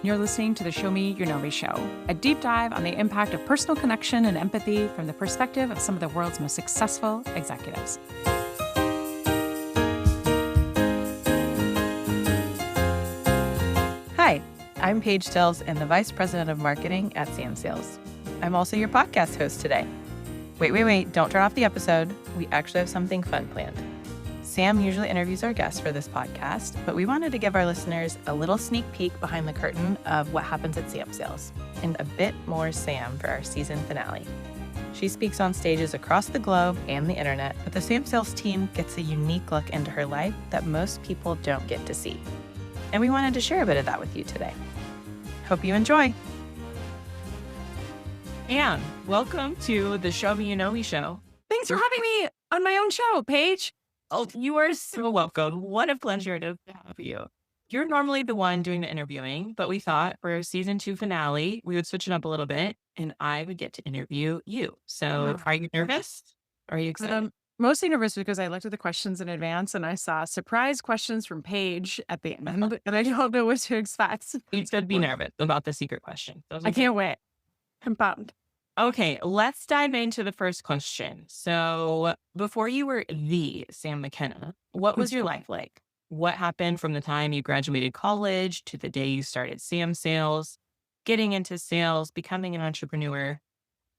You're listening to the Show Me You Know Me show, a deep dive on the impact of personal connection and empathy from the perspective of some of the world's most successful executives. Hi, I'm Paige Tills and the Vice President of Marketing at Samsales. I'm also your podcast host today. Wait, don't turn off the episode. We actually have something fun planned. Sam usually interviews our guests for this podcast, but we wanted to give our listeners a little sneak peek behind the curtain of what happens at Samsales and a bit more Sam for our season finale. She speaks on stages across the globe and the internet, but the Samsales team gets a unique look into her life that most people don't get to see. And we wanted to share a bit of that with you today. Hope you enjoy. And welcome to the Show Me You Know Me show. Thanks for having me on my own show, Paige. Oh, you are so welcome. What a pleasure to have you. You're normally the one doing the interviewing, but we thought for our season 2 finale, we would switch it up a little bit and I would get to interview you. So are you nervous? Are you excited? Mostly nervous because I looked at the questions in advance and I saw surprise questions from Paige at the end, and I don't know what to expect. You should be nervous about the secret question. I can't wait. I'm pumped. Okay, let's dive into the first question. So before you were the Sam McKenna, what was your life like? What happened from the time you graduated college to the day you started Sam Sales, getting into sales, becoming an entrepreneur?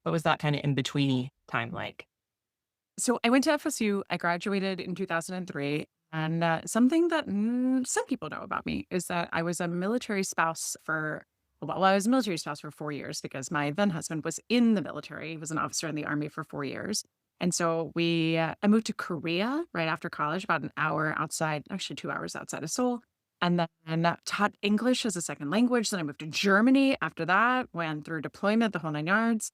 What was that kind of in-betweeny time like? So I went to FSU. I graduated in 2003. And something that some people know about me is that I was a military spouse I was a military spouse for 4 years because my then husband was in the military. He was an officer in the Army for 4 years. And so I moved to Korea right after college, about an hour outside, actually 2 hours outside of Seoul. And then taught English as a second language. Then I moved to Germany after that, went through deployment, the whole 9 yards.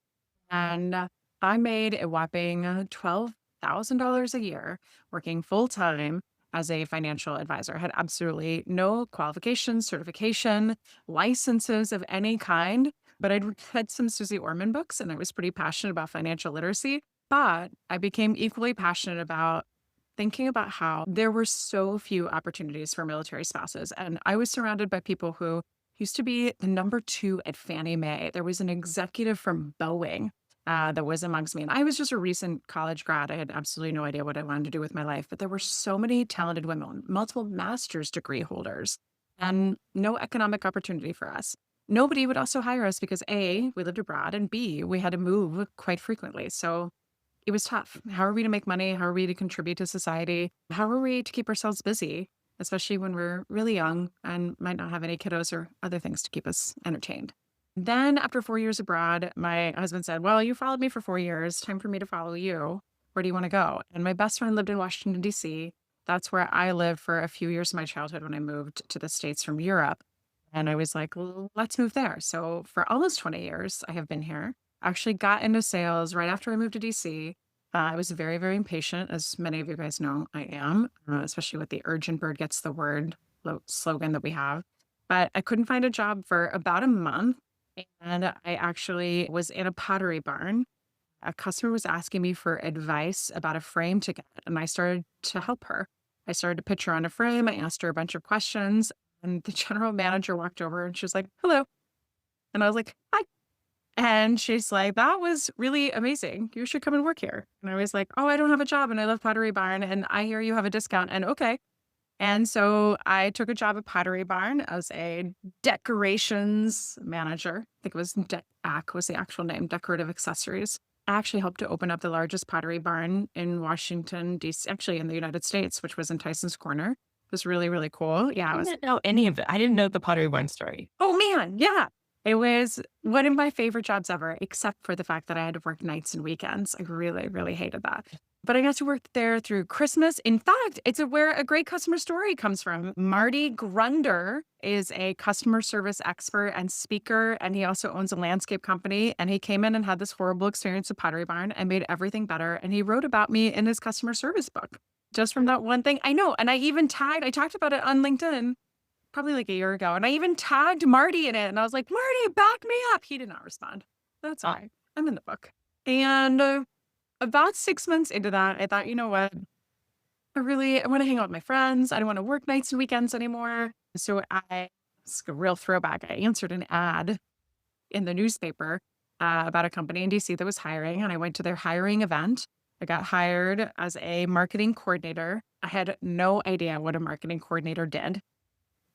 And I made a whopping $12,000 a year working full time as a financial advisor. I had absolutely no qualifications, certification, licenses of any kind, but I'd read some Susie Orman books and I was pretty passionate about financial literacy. But I became equally passionate about thinking about how there were so few opportunities for military spouses. And I was surrounded by people who used to be the number 2 at Fannie Mae. There was an executive from Boeing that was amongst me. And I was just a recent college grad. I had absolutely no idea what I wanted to do with my life, but there were so many talented women, multiple master's degree holders, and no economic opportunity for us. Nobody would also hire us because A, we lived abroad, and B, we had to move quite frequently. So it was tough. How are we to make money? How are we to contribute to society? How are we to keep ourselves busy, especially when we're really young and might not have any kiddos or other things to keep us entertained? Then after 4 years abroad, my husband said, well, you followed me for 4 years. Time for me to follow you. Where do you want to go? And my best friend lived in Washington, D.C. That's where I lived for a few years of my childhood when I moved to the States from Europe. And I was like, well, let's move there. So for almost 20 years, I have been here. I actually got into sales right after I moved to D.C. I was very, very impatient, as many of you guys know I am, especially with the urgent bird gets the word slogan that we have. But I couldn't find a job for about a month. And I actually was in a pottery barn. A customer was asking me for advice about a frame to get, and I started to help her. I started to pitch her on a frame. I asked her a bunch of questions, and the general manager walked over and she was like, hello. And I was like, hi. And she's like, that was really amazing. You should come and work here. And I was like, oh, I don't have a job and I love Pottery Barn and I hear you have a discount. And okay. And so I took a job at Pottery Barn as a decorations manager. I think it was DECAC was the actual name, decorative accessories. I actually helped to open up the largest Pottery Barn in Washington, D.C., actually in the United States, which was in Tyson's Corner. It was really, really cool. Yeah. I didn't know any of it. I didn't know the Pottery Barn story. Oh, man. Yeah. It was one of my favorite jobs ever, except for the fact that I had to work nights and weekends. I really, really hated that. But I got to work there through Christmas. In fact, it's where a great customer story comes from. Marty Grunder is a customer service expert and speaker, and he also owns a landscape company. And he came in and had this horrible experience at Pottery Barn and made everything better. And he wrote about me in his customer service book just from that one thing. I know. And I talked about it on LinkedIn probably like a year ago. And I even tagged Marty in it. And I was like, Marty, back me up. He did not respond. That's all right. I'm in the book. And about 6 months into that, I thought, you know what? I want to hang out with my friends. I don't want to work nights and weekends anymore. So I It's a real throwback. I answered an ad in the newspaper about a company in DC that was hiring, and I went to their hiring event. I got hired as a marketing coordinator. I had no idea what a marketing coordinator did,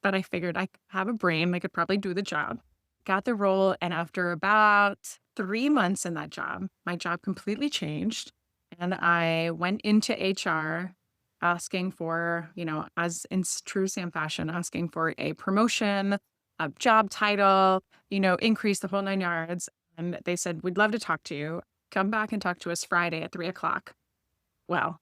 but I figured I have a brain. I could probably do the job. Got the role, and after about 3 months in that job, my job completely changed, and I went into HR asking for, as in true Sam fashion, asking for a promotion, a job title, increase the whole 9 yards. And they said, we'd love to talk to you. Come back and talk to us Friday at 3:00. Well,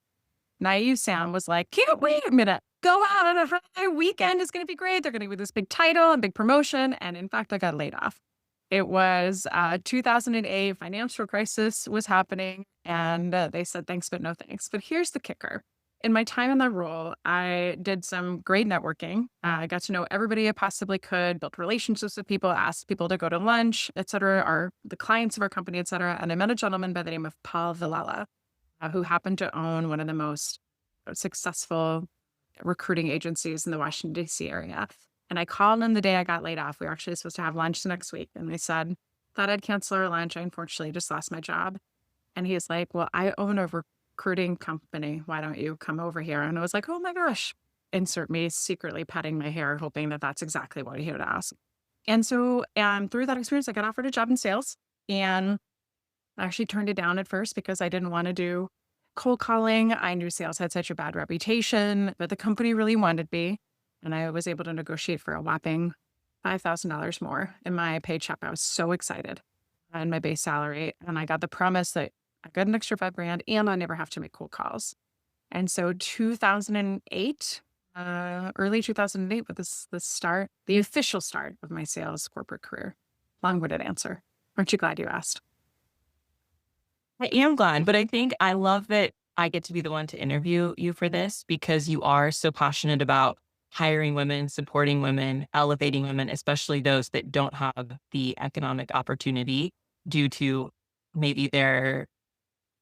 naive Sam was like, can't wait a minute. Go out on a Friday weekend. It's going to be great. They're going to give me this big title and big promotion. And in fact, I got laid off. It was 2008, financial crisis was happening. And they said, thanks, but no thanks. But here's the kicker. In my time in that role, I did some great networking. I got to know everybody I possibly could, built relationships with people, asked people to go to lunch, et cetera, the clients of our company, et cetera. And I met a gentleman by the name of Paul Villella, who happened to own one of the most successful recruiting agencies in the Washington, D.C. area. And I called him the day I got laid off. We were actually supposed to have lunch the next week. And I said, thought I'd cancel our lunch. I unfortunately just lost my job. And he's like, well, I own a recruiting company. Why don't you come over here? And I was like, oh my gosh. Insert me secretly petting my hair, hoping that that's exactly what he would ask. And so through that experience, I got offered a job in sales. And I actually turned it down at first because I didn't want to do cold calling. I knew sales had such a bad reputation, but the company really wanted me. And I was able to negotiate for a whopping $5,000 more in my paycheck. I was so excited, and my base salary. And I got the promise that I got an extra $5,000 and I never have to make cold calls. And so 2008, early 2008 was the official start of my sales corporate career. Long-winded answer. Aren't you glad you asked? I am glad, but I think I love that I get to be the one to interview you for this because you are so passionate about hiring women, supporting women, elevating women, especially those that don't have the economic opportunity due to maybe their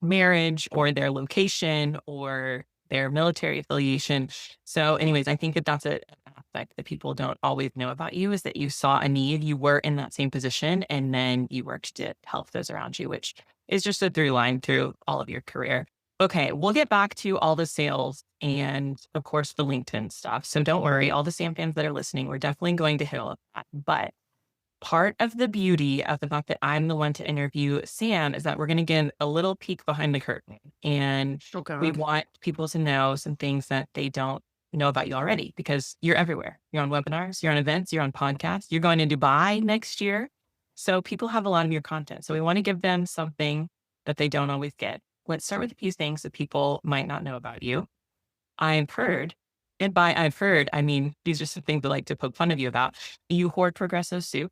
marriage or their location or their military affiliation. So anyways, I think that that's an aspect that people don't always know about you, is that you saw a need, you were in that same position, and then you worked to help those around you, which is just a through line through all of your career. Okay, we'll get back to all the sales and of course the LinkedIn stuff. So don't worry, all the Sam fans that are listening, we're definitely going to hit all of that. But part of the beauty of the fact that I'm the one to interview Sam is that we're going to get a little peek behind the curtain. And we want people to know some things that they don't know about you already, because you're everywhere. You're on webinars, you're on events, you're on podcasts, you're going to Dubai next year. So people have a lot of your content. So we want to give them something that they don't always get. Let's start with a few things that people might not know about you. I've heard, and by I've heard, I mean, these are some things I like to poke fun of you about. You hoard Progresso soup.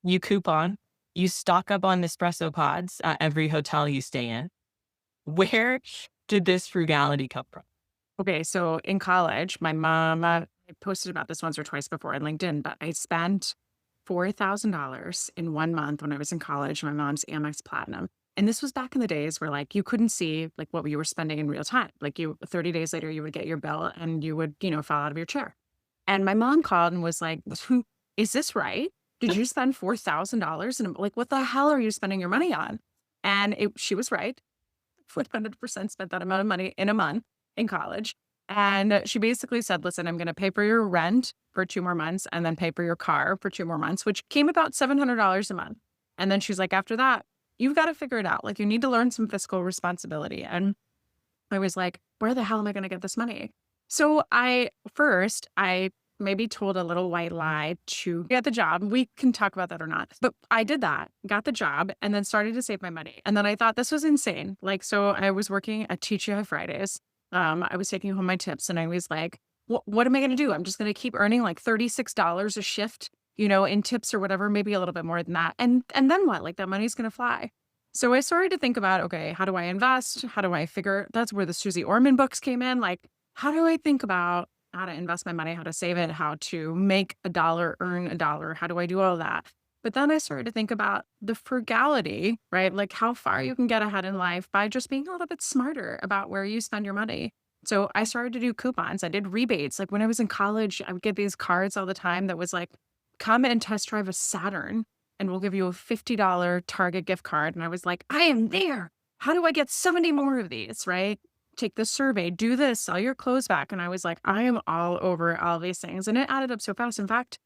You coupon, you stock up on Nespresso pods at every hotel you stay in. Where did this frugality come from? Okay, so in college, my mom, I posted about this once or twice before on LinkedIn, but I spent $4,000 in 1 month when I was in college, my mom's Amex Platinum. And this was back in the days where you couldn't see what you were spending in real time. 30 dadays later, you would get your bill and you would, fall out of your chair. And my mom called and was like, is this right? Did you spend $4,000? And I'm like, what the hell are you spending your money on? And she was right. 100% spent that amount of money in a month in college. And she basically said, listen, I'm going to pay for your rent for 2 more months and then pay for your car for 2 more months, which came about $700 a month. And then she's like, after that, you've got to figure it out. You need to learn some fiscal responsibility. And I was like, where the hell am I going to get this money? So I maybe told a little white lie to get the job. We can talk about that or not. But I did that, got the job, and then started to save my money. And then I thought this was insane. So I was working at TGI Fridays. I was taking home my tips and I was like, what am I going to do? I'm just going to keep earning $36 a shift, in tips or whatever, maybe a little bit more than that. And then what? That money's going to fly. So I started to think about, okay, how do I invest? How do I figure? That's where the Susie Orman books came in. How do I think about how to invest my money, how to save it, how to make a dollar, earn a dollar? How do I do all that? But then I started to think about the frugality, right? How far you can get ahead in life by just being a little bit smarter about where you spend your money. So I started to do coupons. I did rebates. When I was in college, I would get these cards all the time that was come and test drive a Saturn and we'll give you a $50 Target gift card. And I was like, I am there. How do I get 70 more of these, right? Take the survey, do this, sell your clothes back. And I was like, I am all over all these things. And it added up so fast. In fact,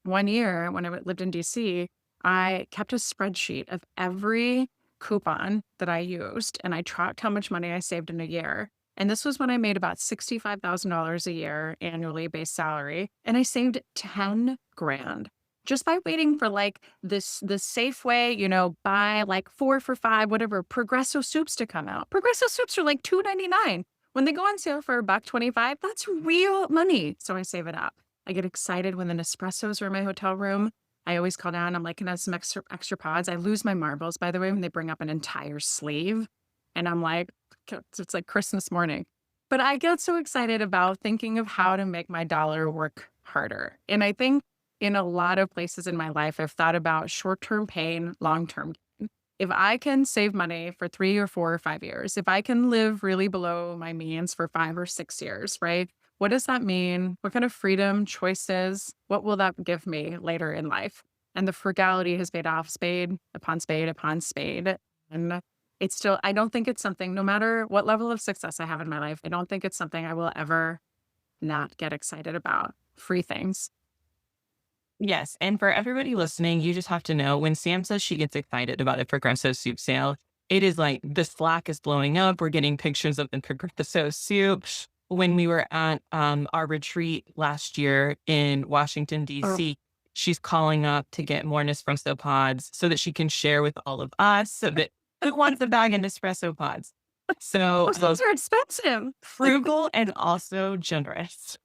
one year when I lived in DC, I kept a spreadsheet of every coupon that I used and I tracked how much money I saved in a year. And this was when I made about $65,000 a year annually base salary. And I saved 10 grand just by waiting for like the Safeway, buy like 4 for $5, whatever, Progresso soups to come out. Progresso soups are like $2.99. When they go on sale for $1.25, that's real money. So I save it up. I get excited when the Nespressos are in my hotel room. I always call down. I'm like, can I have some extra pods? I lose my marbles, by the way, when they bring up an entire sleeve. And I'm like, it's like Christmas morning. But I get so excited about thinking of how to make my dollar work harder. And I think in a lot of places in my life, I've thought about short-term pain, long-term gain. If I can save money for 3 or 4 or 5 years, if I can live really below my means for 5 or 6 years, right? What does that mean? What kind of freedom, choices, what will that give me later in life? And the frugality has paid off spade upon spade upon spade. And it's still, I don't think it's something, no matter what level of success I have in my life, I don't think it's something I will ever not get excited about. Free things. Yes. And for everybody listening, you just have to know when Sam says she gets excited about a Progresso soup sale, it is like the Slack is blowing up. We're getting pictures of the Progresso soup. When we were at our retreat last year in Washington, D.C., she's calling up to get more Nespresso pods so that she can share with all of us. So that who wants a bag of Nespresso pods? So those are expensive. Frugal and also generous.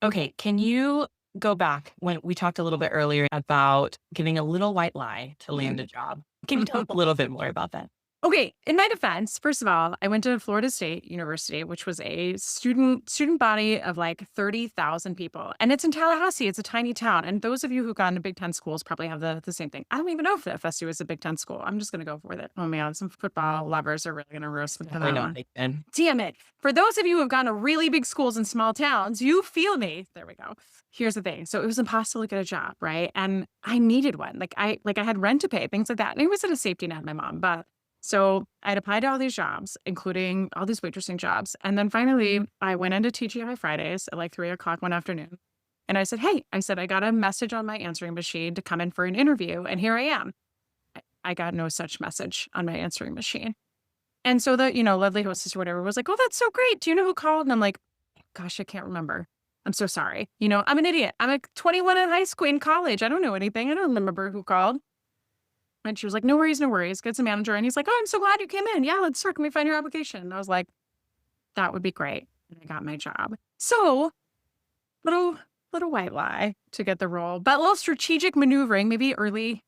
Okay, can you go back when we talked a little bit earlier about giving a little white lie to land a job? Can you tell us a little bit more about that? Okay, in my defense, first of all, I went to Florida State University, which was a student body of like 30,000 people. And it's in Tallahassee. It's a tiny town. And those of you who've gone to Big Ten schools probably have the same thing. I don't even know if the FSU is a Big Ten school. I'm just going to go with it. Oh man, some football lovers are really going to roast me. Damn it. For those of you who have gone to really big schools in small towns, you feel me. There we go. Here's the thing. So it was impossible to get a job, right? And I needed one. I had rent to pay, things like that. And it was at a safety net, my mom, but so I'd applied to all these jobs, including all these waitressing jobs. And then finally, I went into TGI Fridays at like 3 o'clock one afternoon. And I said, hey, I got a message on my answering machine to come in for an interview. And here I am. I got no such message on my answering machine. And so the, lovely hostess or whatever was like, oh, that's so great. Do you know who called? And I'm like, gosh, I can't remember. I'm so sorry. I'm an idiot. I'm 21 in college. I don't know anything. I don't remember who called. And she was like, no worries. Gets a manager. And he's like, oh, I'm so glad you came in. Yeah, let's start. Can we find your application? And I was like, that would be great. And I got my job. So little white lie to get the role, but a little strategic maneuvering, maybe early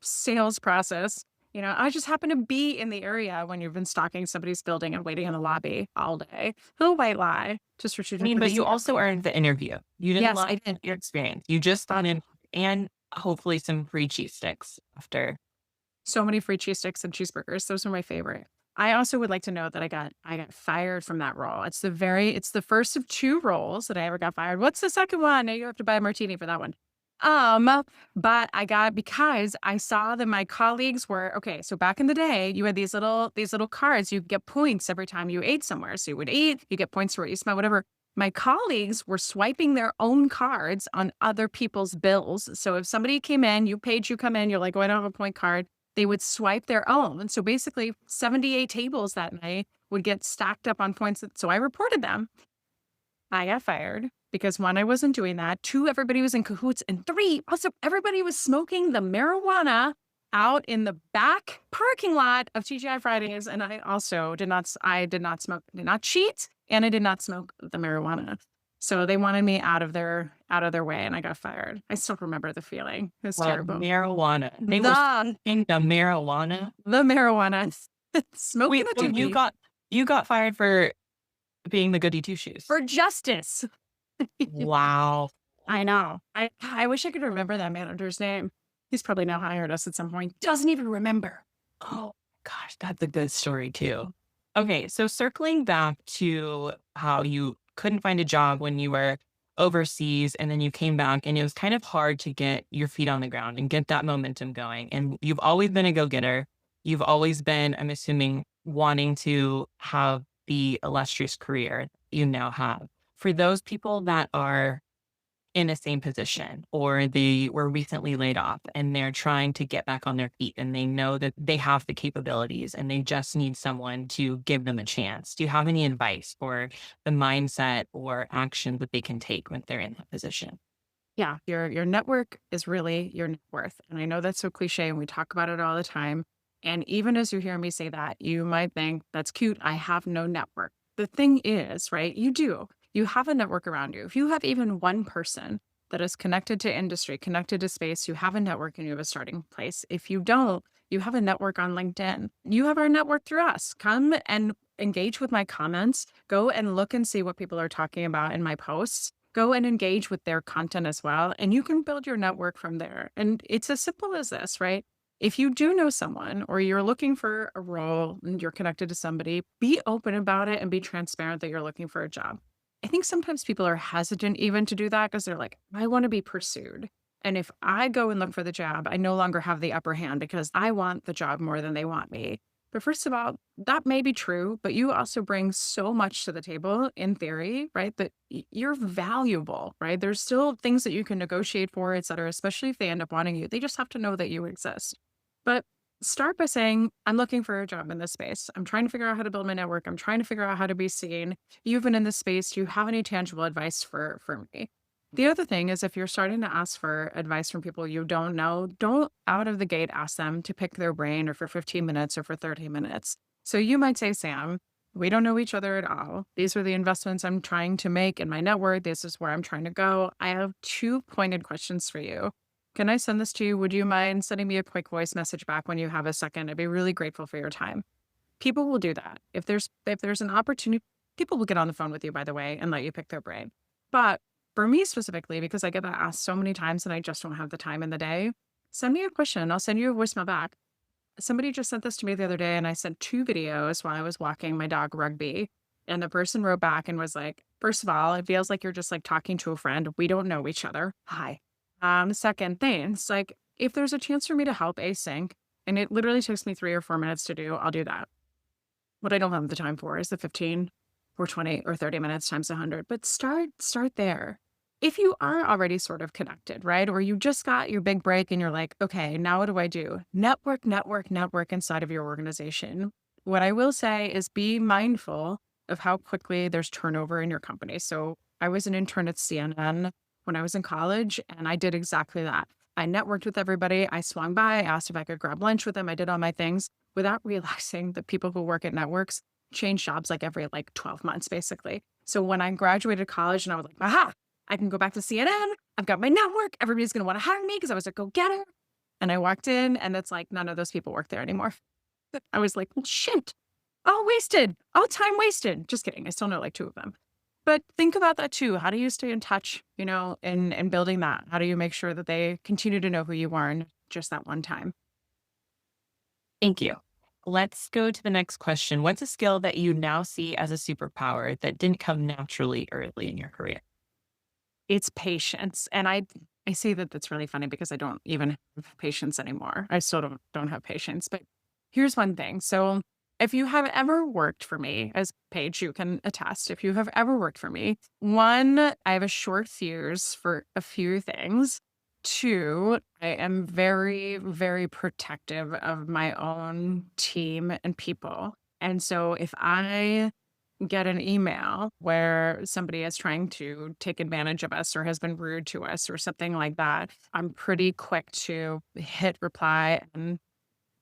sales process. I just happened to be in the area when you've been stalking somebody's building and waiting in the lobby all day. Little white lie to strategic. But you also earned the interview. You didn't lie in your experience. You just thought in and hopefully some free cheese sticks after. So many free cheese sticks and cheeseburgers. Those are my favorite. I also would like to know that I got fired from that role. It's the first of 2 roles that I ever got fired. What's the second one? Now you have to buy a martini for that one. But I got, because I saw that my colleagues were, okay, so back in the day, you had these little cards. You get points every time you ate somewhere. So you would eat, you get points for what you smell, whatever. My colleagues were swiping their own cards on other people's bills. So if somebody came in, you come in, you're like, oh, I don't have a point card. They would swipe their own. And so basically 78 tables that night would get stacked up on points. So I reported them. I got fired because 1, I wasn't doing that. 2, everybody was in cahoots. And 3, also everybody was smoking the marijuana out in the back parking lot of TGI Fridays. And I also did not smoke, did not cheat. And I did not smoke the marijuana. So they wanted me out of their way, and I got fired. I still remember the feeling. It was terrible. Marijuana. They were smoking the marijuana. The marijuana. Smoking the doobie. You got fired for being the goody two shoes. For justice. Wow. I know. I wish I could remember that manager's name. He's probably now hired us at some point. Doesn't even remember. Oh gosh, that's a good story too. Okay, so circling back to how you couldn't find a job when you were overseas and then you came back and it was kind of hard to get your feet on the ground and get that momentum going. And you've always been a go-getter. You've always been, I'm assuming, wanting to have the illustrious career you now have. For those people that are in the same position or they were recently laid off and they're trying to get back on their feet and they know that they have the capabilities and they just need someone to give them a chance. Do you have any advice for the mindset or action that they can take when they're in that position? Yeah, your network is really your net worth. And I know that's so cliche and we talk about it all the time. And even as you hear me say that, you might think that's cute. I have no network. The thing is, right? You do. You have a network around you. If you have even one person that is connected to industry, connected to space, you have a network and you have a starting place. If you don't, you have a network on LinkedIn. You have our network through us. Come and engage with my comments. Go and look and see what people are talking about in my posts. Go and engage with their content as well. And you can build your network from there. And it's as simple as this, right? If you do know someone or you're looking for a role and you're connected to somebody, be open about it and be transparent that you're looking for a job. I think sometimes people are hesitant even to do that because they're like, I want to be pursued. And if I go and look for the job, I no longer have the upper hand because I want the job more than they want me. But first of all, that may be true, but you also bring so much to the table in theory, right? That you're valuable, right? There's still things that you can negotiate for, et cetera, especially if they end up wanting you. They just have to know that you exist. But start by saying, I'm looking for a job in this space. I'm trying to figure out how to build my network. I'm trying to figure out how to be seen. You've been in this space. Do you have any tangible advice for me? The other thing is if you're starting to ask for advice from people you don't know, don't out of the gate ask them to pick their brain or for 15 minutes or for 30 minutes. So you might say, Sam, we don't know each other at all. These are the investments I'm trying to make in my network. This is where I'm trying to go. I have 2 pointed questions for you. Can I send this to you? Would you mind sending me a quick voice message back when you have a second? I'd be really grateful for your time. People will do that. If there's an opportunity, people will get on the phone with you, by the way, and let you pick their brain. But for me specifically, because I get that asked so many times and I just don't have the time in the day, send me a question. I'll send you a voicemail back. Somebody just sent this to me the other day and I sent 2 videos while I was walking my dog Rugby. And the person wrote back and was like, first of all, it feels like you're just like talking to a friend. We don't know each other. Hi. Second thing, it's like, if there's a chance for me to help async, and it literally takes me 3 or 4 minutes to do, I'll do that. What I don't have the time for is the 15 or 20 or 30 minutes times 100. But start there. If you are already sort of connected, right? Or you just got your big break and you're like, okay, now what do I do? Network inside of your organization. What I will say is be mindful of how quickly there's turnover in your company. So I was an intern at CNN when I was in college, and I did exactly that. I networked with everybody. I swung by, I asked if I could grab lunch with them. I did all my things without realizing that people who work at networks change jobs like every 12 months, basically. So when I graduated college and I was like, aha, I can go back to CNN. I've got my network. Everybody's going to want to hire me because I was a go-getter. And I walked in and it's like, none of those people work there anymore. I was like, well, shit, all wasted, all time wasted. Just kidding. I still know 2 of them. But think about that too. How do you stay in touch, in building that? How do you make sure that they continue to know who you are and just that one time? Thank you. Let's go to the next question. What's a skill that you now see as a superpower that didn't come naturally early in your career? It's patience. And I say that that's really funny because I don't even have patience anymore. I still don't have patience. But here's one thing. So if you have ever worked for me, as Paige, you can attest, if you have ever worked for me, 1, I have a short fuse for a few things. 2, I am very, very protective of my own team and people. And so if I get an email where somebody is trying to take advantage of us or has been rude to us or something like that, I'm pretty quick to hit reply and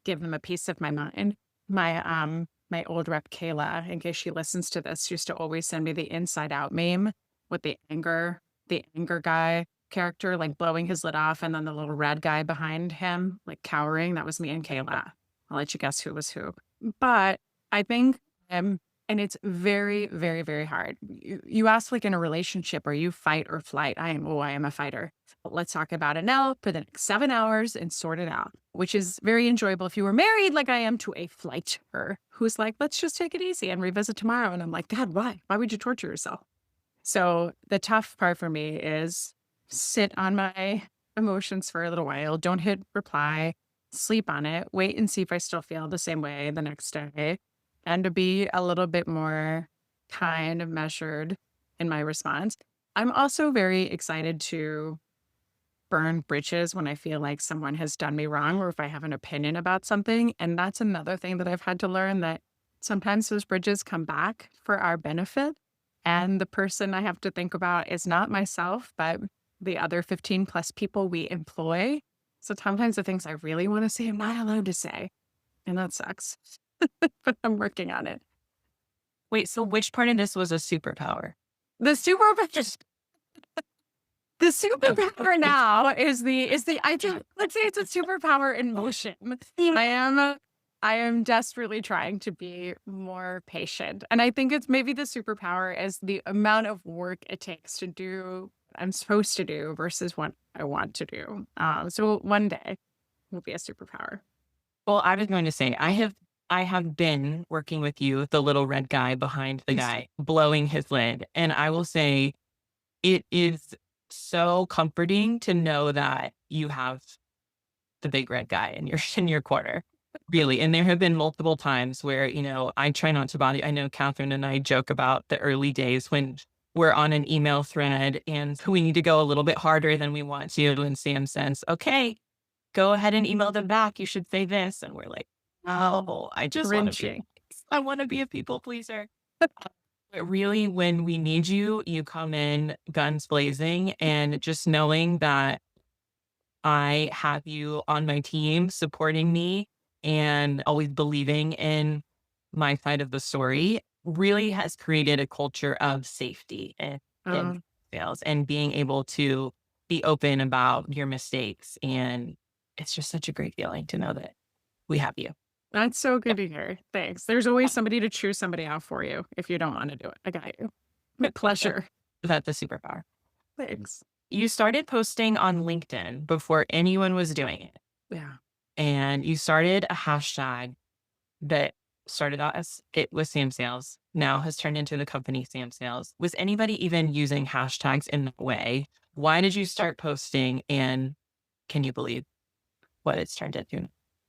give them a piece of my mind. My old rep Kayla, in case she listens to this, used to always send me the Inside Out meme with the anger guy character blowing his lid off and then the little red guy behind him cowering. That was me and Kayla. I'll let you guess who was who. But I think and it's very, very, very hard. You ask in a relationship, are you fight or flight? I am a fighter. Let's talk about it now for the next 7 hours and sort it out, which is very enjoyable if you were married like I am to a flighter who's like, let's just take it easy and revisit tomorrow. And I'm like, God, why? Why would you torture yourself? So the tough part for me is sit on my emotions for a little while, don't hit reply, sleep on it, wait and see if I still feel the same way the next day, and to be a little bit more kind of measured in my response. I'm also very excited to burn bridges when I feel like someone has done me wrong or if I have an opinion about something. And that's another thing that I've had to learn, that sometimes those bridges come back for our benefit. And the person I have to think about is not myself, but the other 15 plus people we employ. So sometimes the things I really want to say, I'm not allowed to say. And that sucks. But I'm working on it. Wait, so which part of this was a superpower? The super The superpower now is the I think let's say it's a superpower in motion. I am desperately trying to be more patient. And I think it's maybe the superpower is the amount of work it takes to do what I'm supposed to do versus what I want to do. So one day will be a superpower. Well, I was going to say, I have been working with you, the little red guy behind the guy, blowing his lid. And I will say it is so comforting to know that you have the big red guy in your in your corner. Really. And there have been multiple times where, I try not to body. I know Catherine and I joke about the early days when we're on an email thread and we need to go a little bit harder than we want to. And Sam says, okay, go ahead and email them back. You should say this. And we're like, oh, I just want to be, I want to be a people pleaser. But really, when we need you, you come in guns blazing, and just knowing that I have you on my team supporting me and always believing in my side of the story really has created a culture of safety in sales and being able to be open about your mistakes. And it's just such a great feeling to know that we have you. That's so good to hear. Thanks. There's always somebody to cheer somebody out for you if you don't want to do it. I got you. With pleasure. That's a superpower. Thanks. You started posting on LinkedIn before anyone was doing it. Yeah. And you started a hashtag that started out as it was Sam Sales, now has turned into the company Sam Sales. Was anybody even using hashtags in that way? Why did you start posting? And can you believe what it's turned into?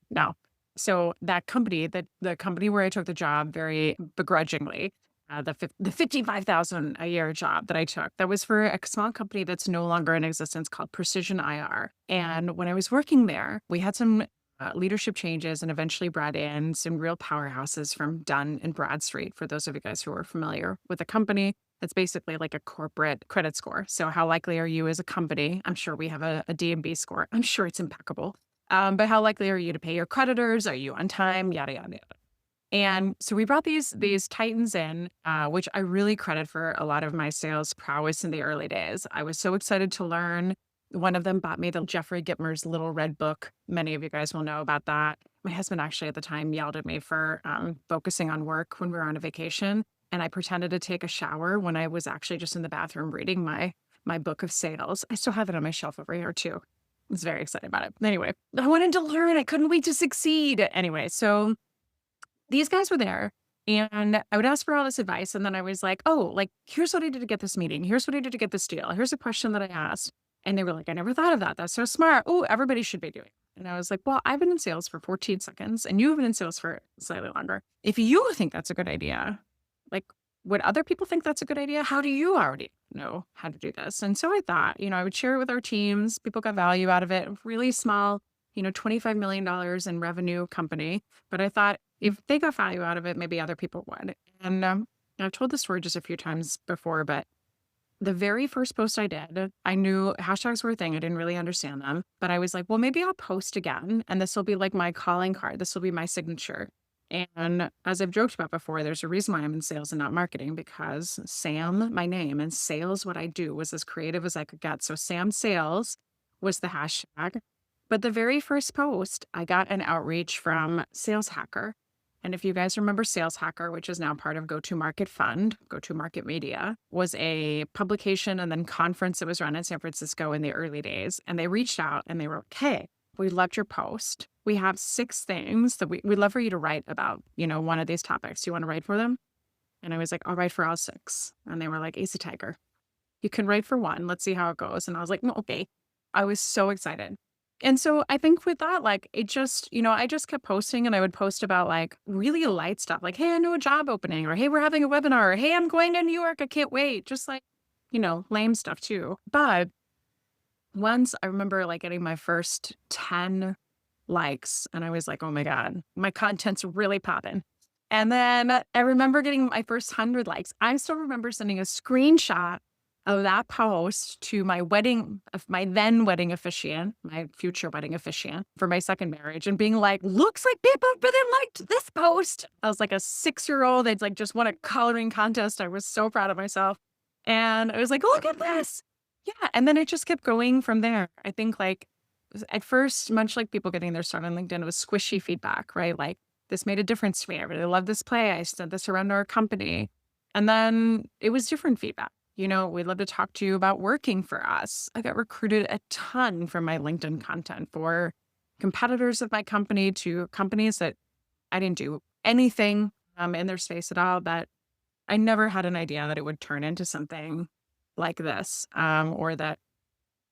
No. So that company, the company where I took the job very begrudgingly, the $55,000 a year job that I took, that was for a small company that's no longer in existence called Precision IR. And when I was working there, we had some leadership changes and eventually brought in some real powerhouses from Dun and Bradstreet. For those of you guys who are familiar with the company, it's basically like a corporate credit score. So how likely are you as a company? I'm sure we have a D&B score. I'm sure it's impeccable. But how likely are you to pay your creditors? Are you on time? Yada, yada, yada. And so we brought these titans in, which I really credit for a lot of my sales prowess in the early days. I was so excited to learn. One of them bought me the Jeffrey Gitmer's Little Red Book. Many of you guys will know about that. My husband actually at the time yelled at me for focusing on work when we were on a vacation. And I pretended to take a shower when I was actually just in the bathroom reading my book of sales. I still have it on my shelf over here too. I was very excited about it. Anyway, I wanted to learn. I couldn't wait to succeed. Anyway, so these guys were there and I would ask for all this advice. And then I was like, oh, like, here's what I did to get this meeting. Here's what I did to get this deal. Here's a question that I asked. And they were like, I never thought of that. That's so smart. Oh, everybody should be doing it. And I was like, well, I've been in sales for 14 seconds and you've been in sales for slightly longer. If you think that's a good idea, like, would other people think that's a good idea? How do you already know how to do this? And so I thought, I would share it with our teams. People got value out of it. Really small, $25 million in revenue company. But I thought if they got value out of it, maybe other people would. And I've told this story just a few times before, but the very first post I did, I knew hashtags were a thing. I didn't really understand them, but I was like, well, maybe I'll post again. And this will be like my calling card. This will be my signature. And as I've joked about before, there's a reason why I'm in sales and not marketing, because Sam, my name, and sales, what I do, was as creative as I could get. So Sam Sales was the hashtag. But the very first post, I got an outreach from Sales Hacker. And if you guys remember Sales Hacker, which is now part of Go-to-Market Fund, Go-to-Market Media, was a publication and then conference that was run in San Francisco in the early days. And they reached out and they were like, hey, we loved your post. We have 6 things that we'd love for you to write about, one of these topics. Do you want to write for them? And I was like, I'll write for all 6. And they were like, Easy Tiger. You can write for 1. Let's see how it goes. And I was like, no, okay. I was so excited. And so I think with that, like, it just, I just kept posting, and I would post about like really light stuff, like, hey, I know a job opening, or hey, we're having a webinar, or hey, I'm going to New York. I can't wait. Just like, lame stuff too. But once I remember like getting my first 10 likes, and I was like, oh my God, my content's really popping. And then I remember getting my first 100 likes. I still remember sending a screenshot of that post to my then wedding officiant, my future wedding officiant for my second marriage, and being like, looks like people really liked this post. I was like a 6-year-old. I'd like just won a coloring contest. I was so proud of myself. And I was like, look at this. Yeah. And then it just kept going from there. I think like at first, much like people getting their start on LinkedIn, it was squishy feedback, right? Like, this made a difference to me. I really love this play. I sent this around our company. And then it was different feedback. We'd love to talk to you about working for us. I got recruited a ton from my LinkedIn content for competitors of my company to companies that I didn't do anything in their space at all, that I never had an idea that it would turn into something like this, or that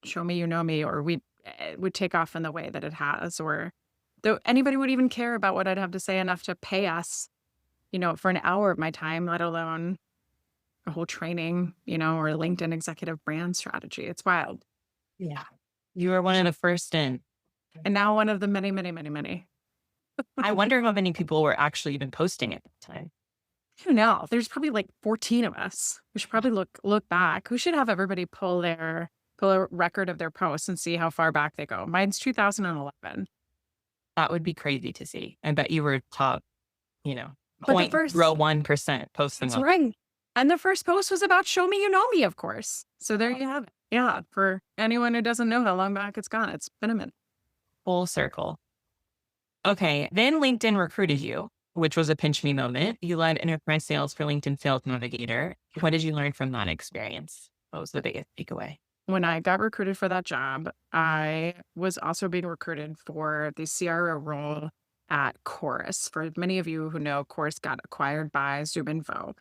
Show Me You Know Me, or it would take off in the way that it has, or though anybody would even care about what I'd have to say enough to pay us, for an hour of my time, let alone a whole training, or a LinkedIn executive brand strategy. It's wild. Yeah. You were one of the first in. And now one of the many, many, many, many. I wonder how many people were actually even posting at the time. Who knows? There's probably like 14 of us. We should probably look back. We should have everybody pull a record of their posts and see how far back they go. Mine's 2011. That would be crazy to see. I bet you were top, But the 0.01% posting. That's right. And the first post was about Show Me You Know Me, of course. So there you have it. Yeah. For anyone who doesn't know how long back it's gone, it's been a minute. Full circle. Okay. Then LinkedIn recruited you, which was a pinch me moment. You led enterprise sales for LinkedIn Sales Navigator. What did you learn from that experience? What was the biggest takeaway? When I got recruited for that job, I was also being recruited for the CRO role at Chorus. For many of you who know, Chorus got acquired by ZoomInfo.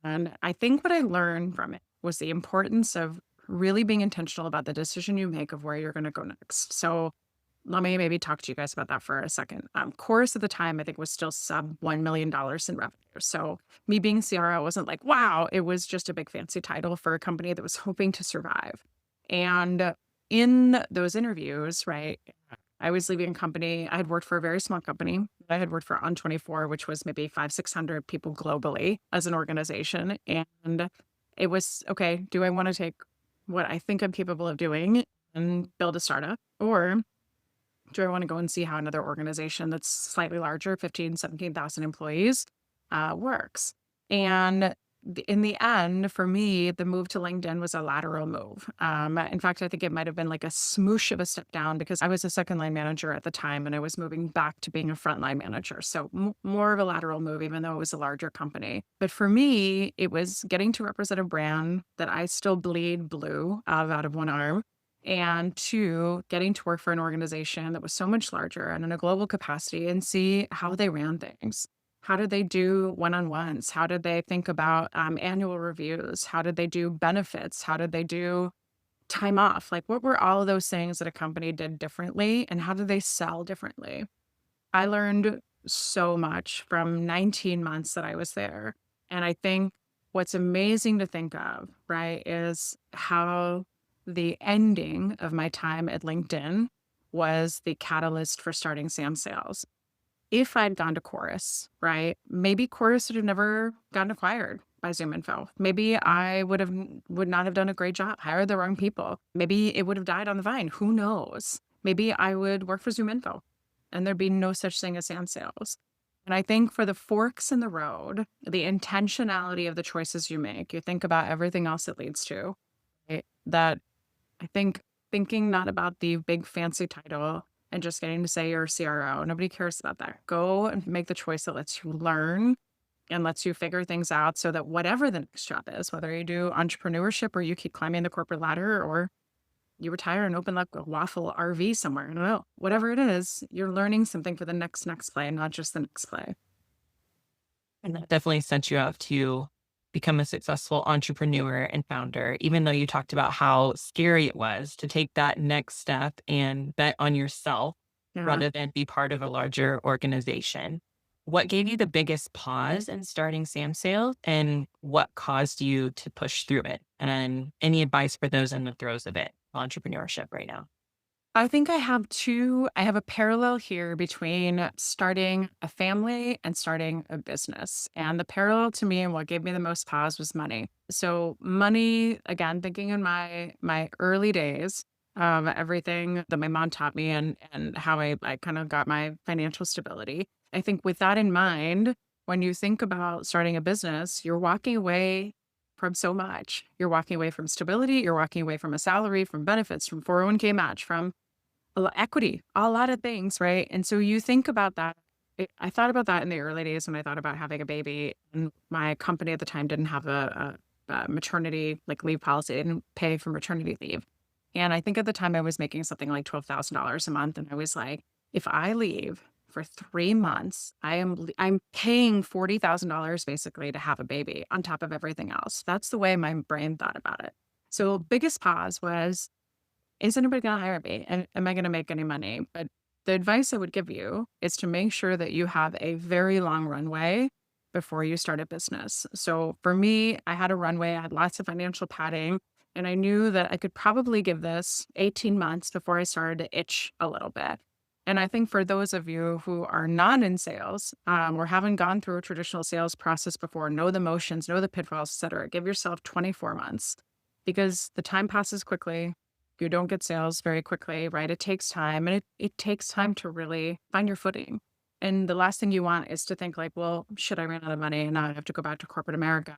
And I think what I learned from it was the importance of really being intentional about the decision you make of where you're going to go next. So let me maybe talk to you guys about that for a second. Chorus at the time, I think, was still sub $1 million in revenue. So me being CRO wasn't like, wow, it was just a big fancy title for a company that was hoping to survive. And in those interviews, right, I was leaving a company. I had worked for a very small company. I had worked for On24, which was maybe 500-600 people globally as an organization. And it was, okay, do I want to take what I think I'm capable of doing and build a startup? Or do I want to go and see how another organization that's slightly larger, 15, 17,000 employees, works? And in the end, for me, the move to LinkedIn was a lateral move. In fact, I think it might have been like a smoosh of a step down, because I was a second line manager at the time and I was moving back to being a frontline manager. So more of a lateral move, even though it was a larger company. But for me, it was getting to represent a brand that I still bleed blue out of one arm. And 2, getting to work for an organization that was so much larger and in a global capacity, and see how they ran things. How did they do one-on-ones? How did they think about annual reviews? How did they do benefits? How did they do time off? Like, what were all of those things that a company did differently, and how did they sell differently? I learned so much from 19 months that I was there. And I think what's amazing to think of, right, is how the ending of my time at LinkedIn was the catalyst for starting samsales. If I'd gone to Chorus, right, maybe Chorus would have never gotten acquired by ZoomInfo. Maybe I would not have done a great job, hired the wrong people. Maybe it would have died on the vine. Who knows? Maybe I would work for ZoomInfo and there'd be no such thing as samsales. And I think for the forks in the road, the intentionality of the choices you make, you think about everything else it leads to, right? That I think thinking not about the big fancy title and just getting to say you're a CRO. Nobody cares about that. Go and make the choice that lets you learn and lets you figure things out, so that whatever the next job is, whether you do entrepreneurship or you keep climbing the corporate ladder, or you retire and open up a waffle RV somewhere, I don't know, whatever it is, you're learning something for the next play, not just the next play. And that definitely sent you up to become a successful entrepreneur and founder, even though you talked about how scary it was to take that next step and bet on yourself Yeah. rather than be part of a larger organization. What gave you the biggest pause in starting Sam Sales and what caused you to push through it? And any advice for those in the throes of it, entrepreneurship right now? I think I have a parallel here between starting a family and starting a business. And the parallel to me and what gave me the most pause was money. So money, again, thinking in my early days, everything that my mom taught me and how I kind of got my financial stability. I think with that in mind, when you think about starting a business, you're walking away from so much. You're walking away from stability, you're walking away from a salary, from benefits, from 401k match, from equity, a lot of things, right? And so you think about that. I thought about that in the early days when I thought about having a baby, and my company at the time didn't have a maternity like leave policy. They didn't pay for maternity leave. And I think at the time I was making something like $12,000 a month. And I was like, if I leave for 3 months, I'm paying $40,000 basically to have a baby on top of everything else. That's the way my brain thought about it. So biggest pause was, is anybody going to hire me? And am I going to make any money? But the advice I would give you is to make sure that you have a very long runway before you start a business. So for me, I had a runway, I had lots of financial padding, and I knew that I could probably give this 18 months before I started to itch a little bit. And I think for those of you who are not in sales or haven't gone through a traditional sales process before, know the motions, know the pitfalls, et cetera, give yourself 24 months because the time passes quickly. You don't get sales very quickly, right? It takes time and it takes time to really find your footing. And the last thing you want is to think like, well, shit, I ran out of money and now I have to go back to corporate America.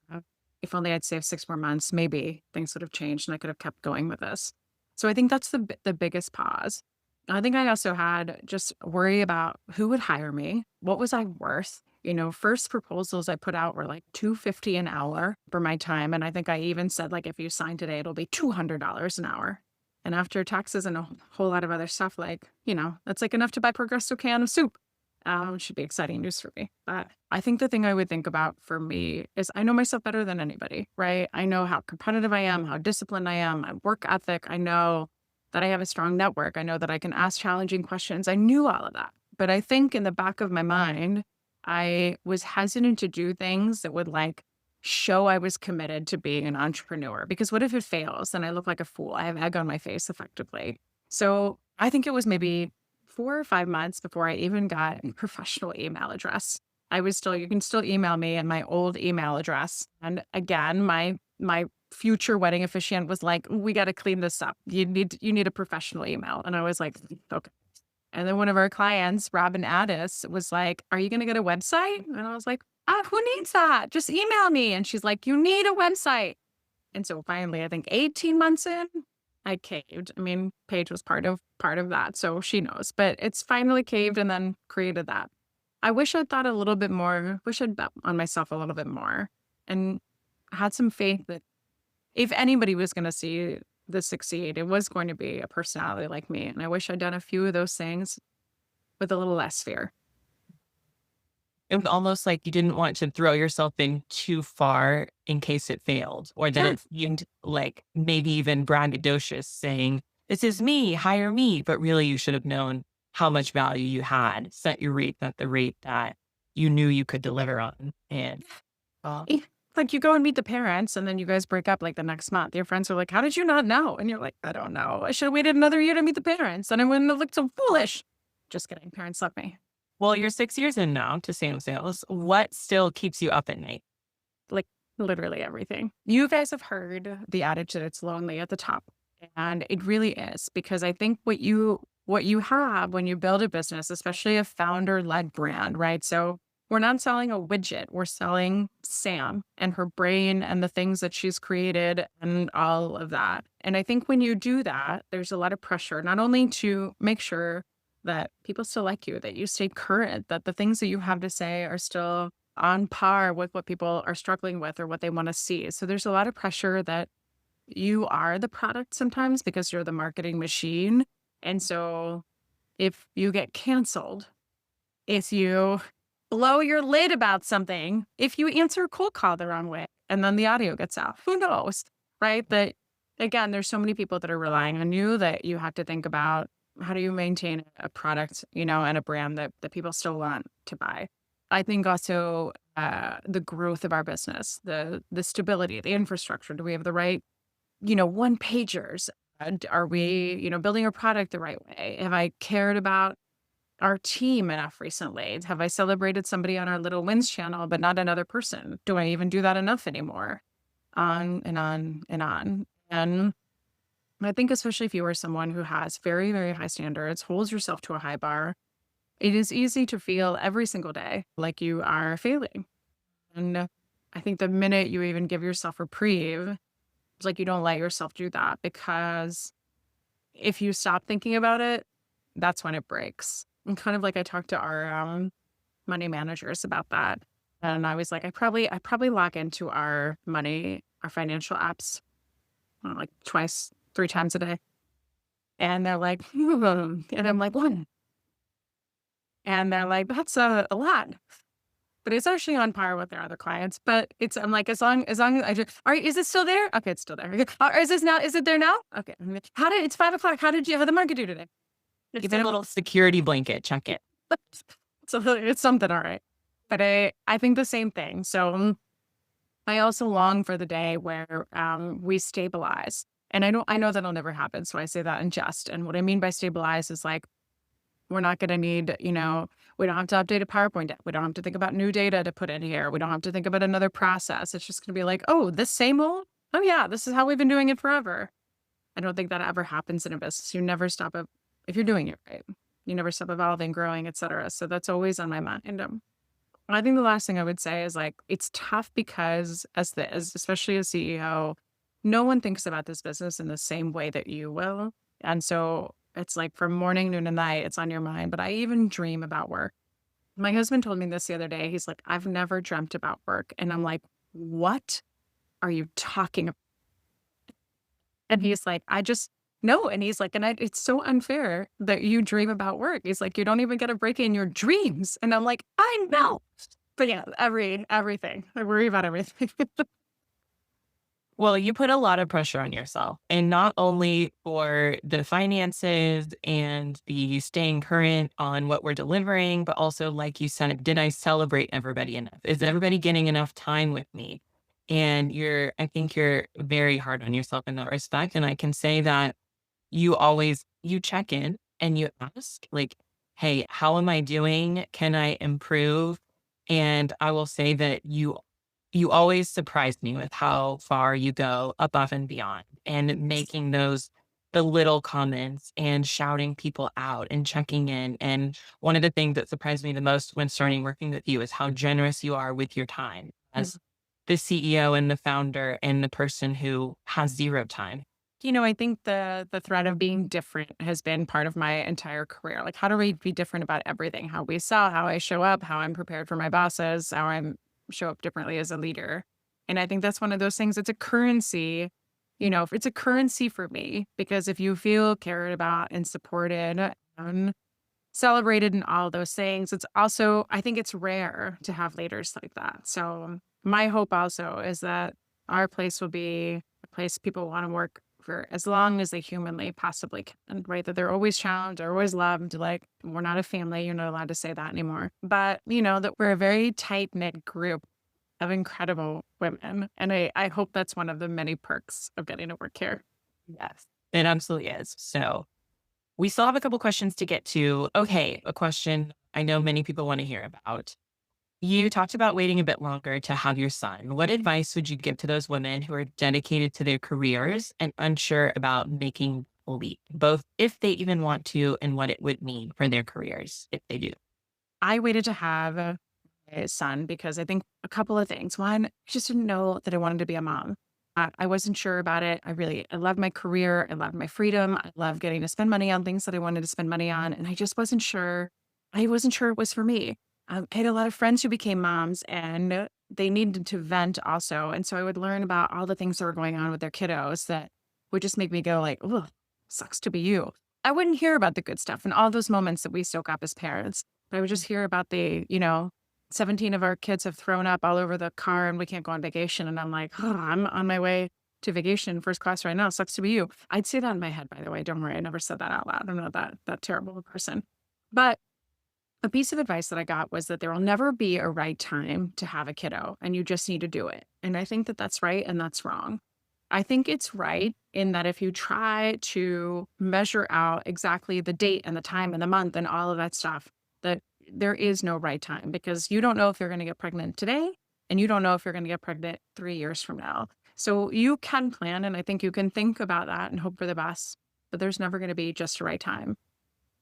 If only I'd saved 6 more months, maybe things would have changed and I could have kept going with this. So I think that's the biggest pause. I think I also had just worry about who would hire me. What was I worth? First proposals I put out were like $250 an hour for my time. And I think I even said like, if you sign today, it'll be $200 an hour. And after taxes and a whole lot of other stuff, that's like enough to buy Progresso can of soup. Should be exciting news for me. But I think the thing I would think about for me is I know myself better than anybody, right? I know how competitive I am, how disciplined I am, my work ethic. I know that I have a strong network. I know that I can ask challenging questions. I knew all of that. But I think in the back of my mind, I was hesitant to do things that would show I was committed to being an entrepreneur. Because what if it fails? Then I look like a fool. I have egg on my face effectively. So I think it was maybe 4 or 5 months before I even got a professional email address. You can still email me at my old email address. And again, my future wedding officiant was like, we got to clean this up. You need a professional email. And I was like, okay. And then one of our clients, Robin Addis, was like, are you going to get a website? And I was like, who needs that? Just email me. And she's like, you need a website. And so finally, I think 18 months in, I caved. I mean, Paige was part of that, so she knows. But it's finally caved and then created that. I wish I'd thought a little bit more, wish I'd bet on myself a little bit more and had some faith that if anybody was going to see this succeed, it was going to be a personality like me. And I wish I'd done a few of those things with a little less fear. It was almost like you didn't want to throw yourself in too far in case it failed, or that it seemed like maybe even braggadocious saying, this is me, hire me. But really, you should have known how much value you had, set your rate at the rate that you knew you could deliver on. And like you go and meet the parents and then you guys break up like the next month. Your friends are like, how did you not know? And you're like, I don't know. I should have waited another year to meet the parents. And I wouldn't have looked so foolish. Just kidding. Parents love me. well, you're 6 years in now to Sam Sales. What still keeps you up at night? Like literally everything. You guys have heard the adage that it's lonely at the top. And it really is, because I think what you have when you build a business, especially a founder-led brand, right? So we're not selling a widget. We're selling Sam and her brain and the things that she's created and all of that. And I think when you do that, there's a lot of pressure, not only to make sure that people still like you, that you stay current, that the things that you have to say are still on par with what people are struggling with or what they want to see. So there's a lot of pressure that you are the product sometimes because you're the marketing machine. And so if you get canceled, if you blow your lid about something if you answer a cold call the wrong way and then the audio gets off. Who knows, right? But again, there's so many people that are relying on you that you have to think about how do you maintain a product, and a brand that people still want to buy. I think also the growth of our business, the stability, the infrastructure. Do we have the right, one pagers? Are we, building a product the right way? Have I cared about our team enough recently? Have I celebrated somebody on our Little Wins channel, but not another person? Do I even do that enough anymore? On and on and on. And I think especially if you are someone who has very, very high standards, holds yourself to a high bar, it is easy to feel every single day like you are failing. And I think the minute you even give yourself reprieve, it's like you don't let yourself do that, because if you stop thinking about it, that's when it breaks. And kind of like I talked to our money managers about that. And I was like, I probably log into our financial apps like twice, 3 times a day. And they're like, and I'm like, what? And they're like, that's a lot. But it's actually on par with their other clients. But I'm like, as long as I just, all right, is it still there? Okay, it's still there. Is it there now? Okay. It's 5 o'clock. How the market do today? It's a little security blanket. Check it. So it's something, all right. But I think the same thing. So I also long for the day where we stabilize. And I know that'll never happen. So I say that in jest. And what I mean by stabilize is like, we're not going to need, we don't have to update a PowerPoint deck. We don't have to think about new data to put in here. We don't have to think about another process. It's just going to be like, oh, this same old? Oh yeah, this is how we've been doing it forever. I don't think that ever happens in a business. You never stop if you're doing it right. You never stop evolving, growing, etc. So that's always on my mind. And I think the last thing I would say is like, it's tough because especially as CEO, no one thinks about this business in the same way that you will. And so it's like from morning, noon, and night, it's on your mind. But I even dream about work. My husband told me this the other day. He's like, I've never dreamt about work. And I'm like, what are you talking about? And he's like, I just know. And he's like, it's so unfair that you dream about work. He's like, you don't even get a break in your dreams. And I'm like, I know. But yeah, everything. I worry about everything. Well, you put a lot of pressure on yourself, and not only for the finances and the staying current on what we're delivering, but also, like you said, did I celebrate everybody enough? Is everybody getting enough time with me? And I think you're very hard on yourself in that respect. And I can say that you check in and you ask like, hey, how am I doing? Can I improve? And I will say that you always surprise me with how far you go above and beyond, and making the little comments and shouting people out and checking in. And one of the things that surprised me the most when starting working with you is how generous you are with your time as the CEO and the founder and the person who has zero time. I think the thread of being different has been part of my entire career. Like, how do we be different about everything? How we sell, how I show up, how I'm prepared for my bosses, how I'm show up differently as a leader. And I think that's one of those things. It's a currency, it's a currency for me, because if you feel cared about and supported and celebrated and all those things, it's also, I think it's rare to have leaders like that. So my hope also is that our place will be a place people want to work for as long as they humanly possibly can, right? That they're always challenged, they're always loved. Like, we're not a family. You're not allowed to say that anymore. But, that we're a very tight-knit group of incredible women. And I hope that's one of the many perks of getting to work here. Yes, it absolutely is. So we still have a couple questions to get to. Okay, a question I know many people want to hear about. You talked about waiting a bit longer to have your son. What advice would you give to those women who are dedicated to their careers and unsure about making a leap, both if they even want to and what it would mean for their careers if they do? I waited to have a son because I think a couple of things. One, I just didn't know that I wanted to be a mom. I wasn't sure about it. I loved my career. I loved my freedom. I loved getting to spend money on things that I wanted to spend money on. And I just wasn't sure. I wasn't sure it was for me. I had a lot of friends who became moms and they needed to vent also. And so I would learn about all the things that were going on with their kiddos that would just make me go like, oh, sucks to be you. I wouldn't hear about the good stuff and all those moments that we soak up as parents. But I would just hear about the 17 of our kids have thrown up all over the car and we can't go on vacation. And I'm like, oh, I'm on my way to vacation first class right now. Sucks to be you. I'd say that in my head, by the way. Don't worry. I never said that out loud. I'm not that terrible of a person. But a piece of advice that I got was that there will never be a right time to have a kiddo, and you just need to do it. And I think that that's right and that's wrong. I think it's right in that if you try to measure out exactly the date and the time and the month and all of that stuff, that there is no right time, because you don't know if you're going to get pregnant today and you don't know if you're going to get pregnant 3 years from now. So you can plan, and I think you can think about that and hope for the best, but there's never going to be just a right time.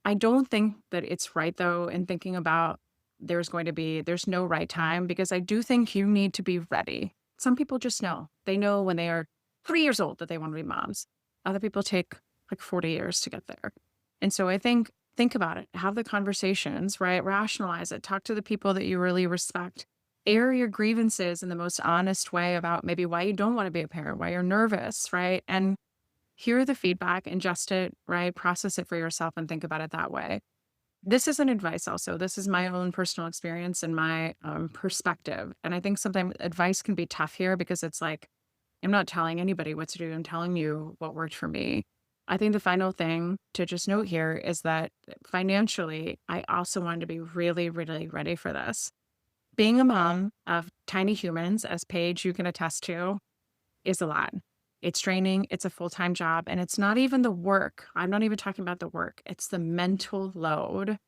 I don't think that it's right, though, in thinking about there's no right time, because I do think you need to be ready. Some people just know. They know when they are 3 years old that they want to be moms. Other people take like 40 years to get there. And so I think about it, have the conversations, right? Rationalize it, talk to the people that you really respect, air your grievances in the most honest way about maybe why you don't want to be a parent, why you're nervous, right? And hear the feedback, ingest it, right? Process it for yourself and think about it that way. This isn't advice also. This is my own personal experience and my perspective. And I think sometimes advice can be tough here, because it's like, I'm not telling anybody what to do. I'm telling you what worked for me. I think the final thing to just note here is that financially, I also wanted to be really, really ready for this. Being a mom of tiny humans, as Paige, you can attest to, is a lot. It's draining. It's a full-time job. And it's not even the work. I'm not even talking about the work. It's the mental load.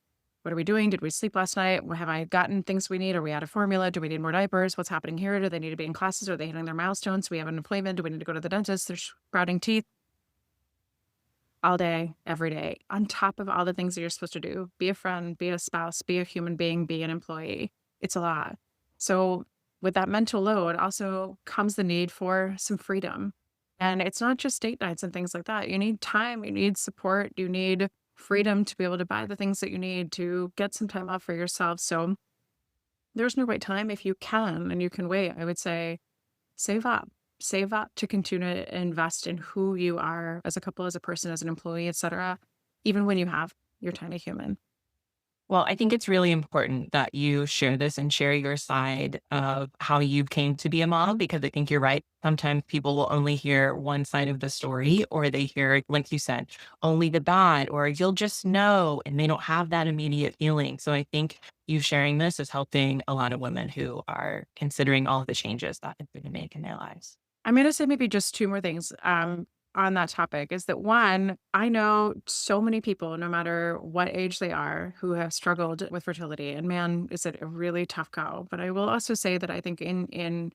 What are we doing? Did we sleep last night? Have I gotten things we need? Are we out of formula? Do we need more diapers? What's happening here? Do they need to be in classes? Are they hitting their milestones? Do we have an appointment? Do we need to go to the dentist? They're sprouting teeth. All day, every day, on top of all the things that you're supposed to do. Be a friend, be a spouse, be a human being, be an employee. It's a lot. So with that mental load also comes the need for some freedom. And it's not just date nights and things like that. You need time, you need support, you need freedom to be able to buy the things that you need to get some time off for yourself. So there's no right time. If you can and you can wait, I would say save up. Save up to continue to invest in who you are as a couple, as a person, as an employee, etc., even when you have your tiny human. Well, I think it's really important that you share this and share your side of how you came to be a mom, because I think you're right. Sometimes people will only hear one side of the story, or they hear, like you said, only the bad, or you'll just know, and they don't have that immediate feeling. So I think you sharing this is helping a lot of women who are considering all of the changes that it's going to make in their lives. I'm going to say maybe just two more things on that topic. Is that one, I know so many people, no matter what age they are, who have struggled with fertility. And man, is it a really tough go. But I will also say that I think in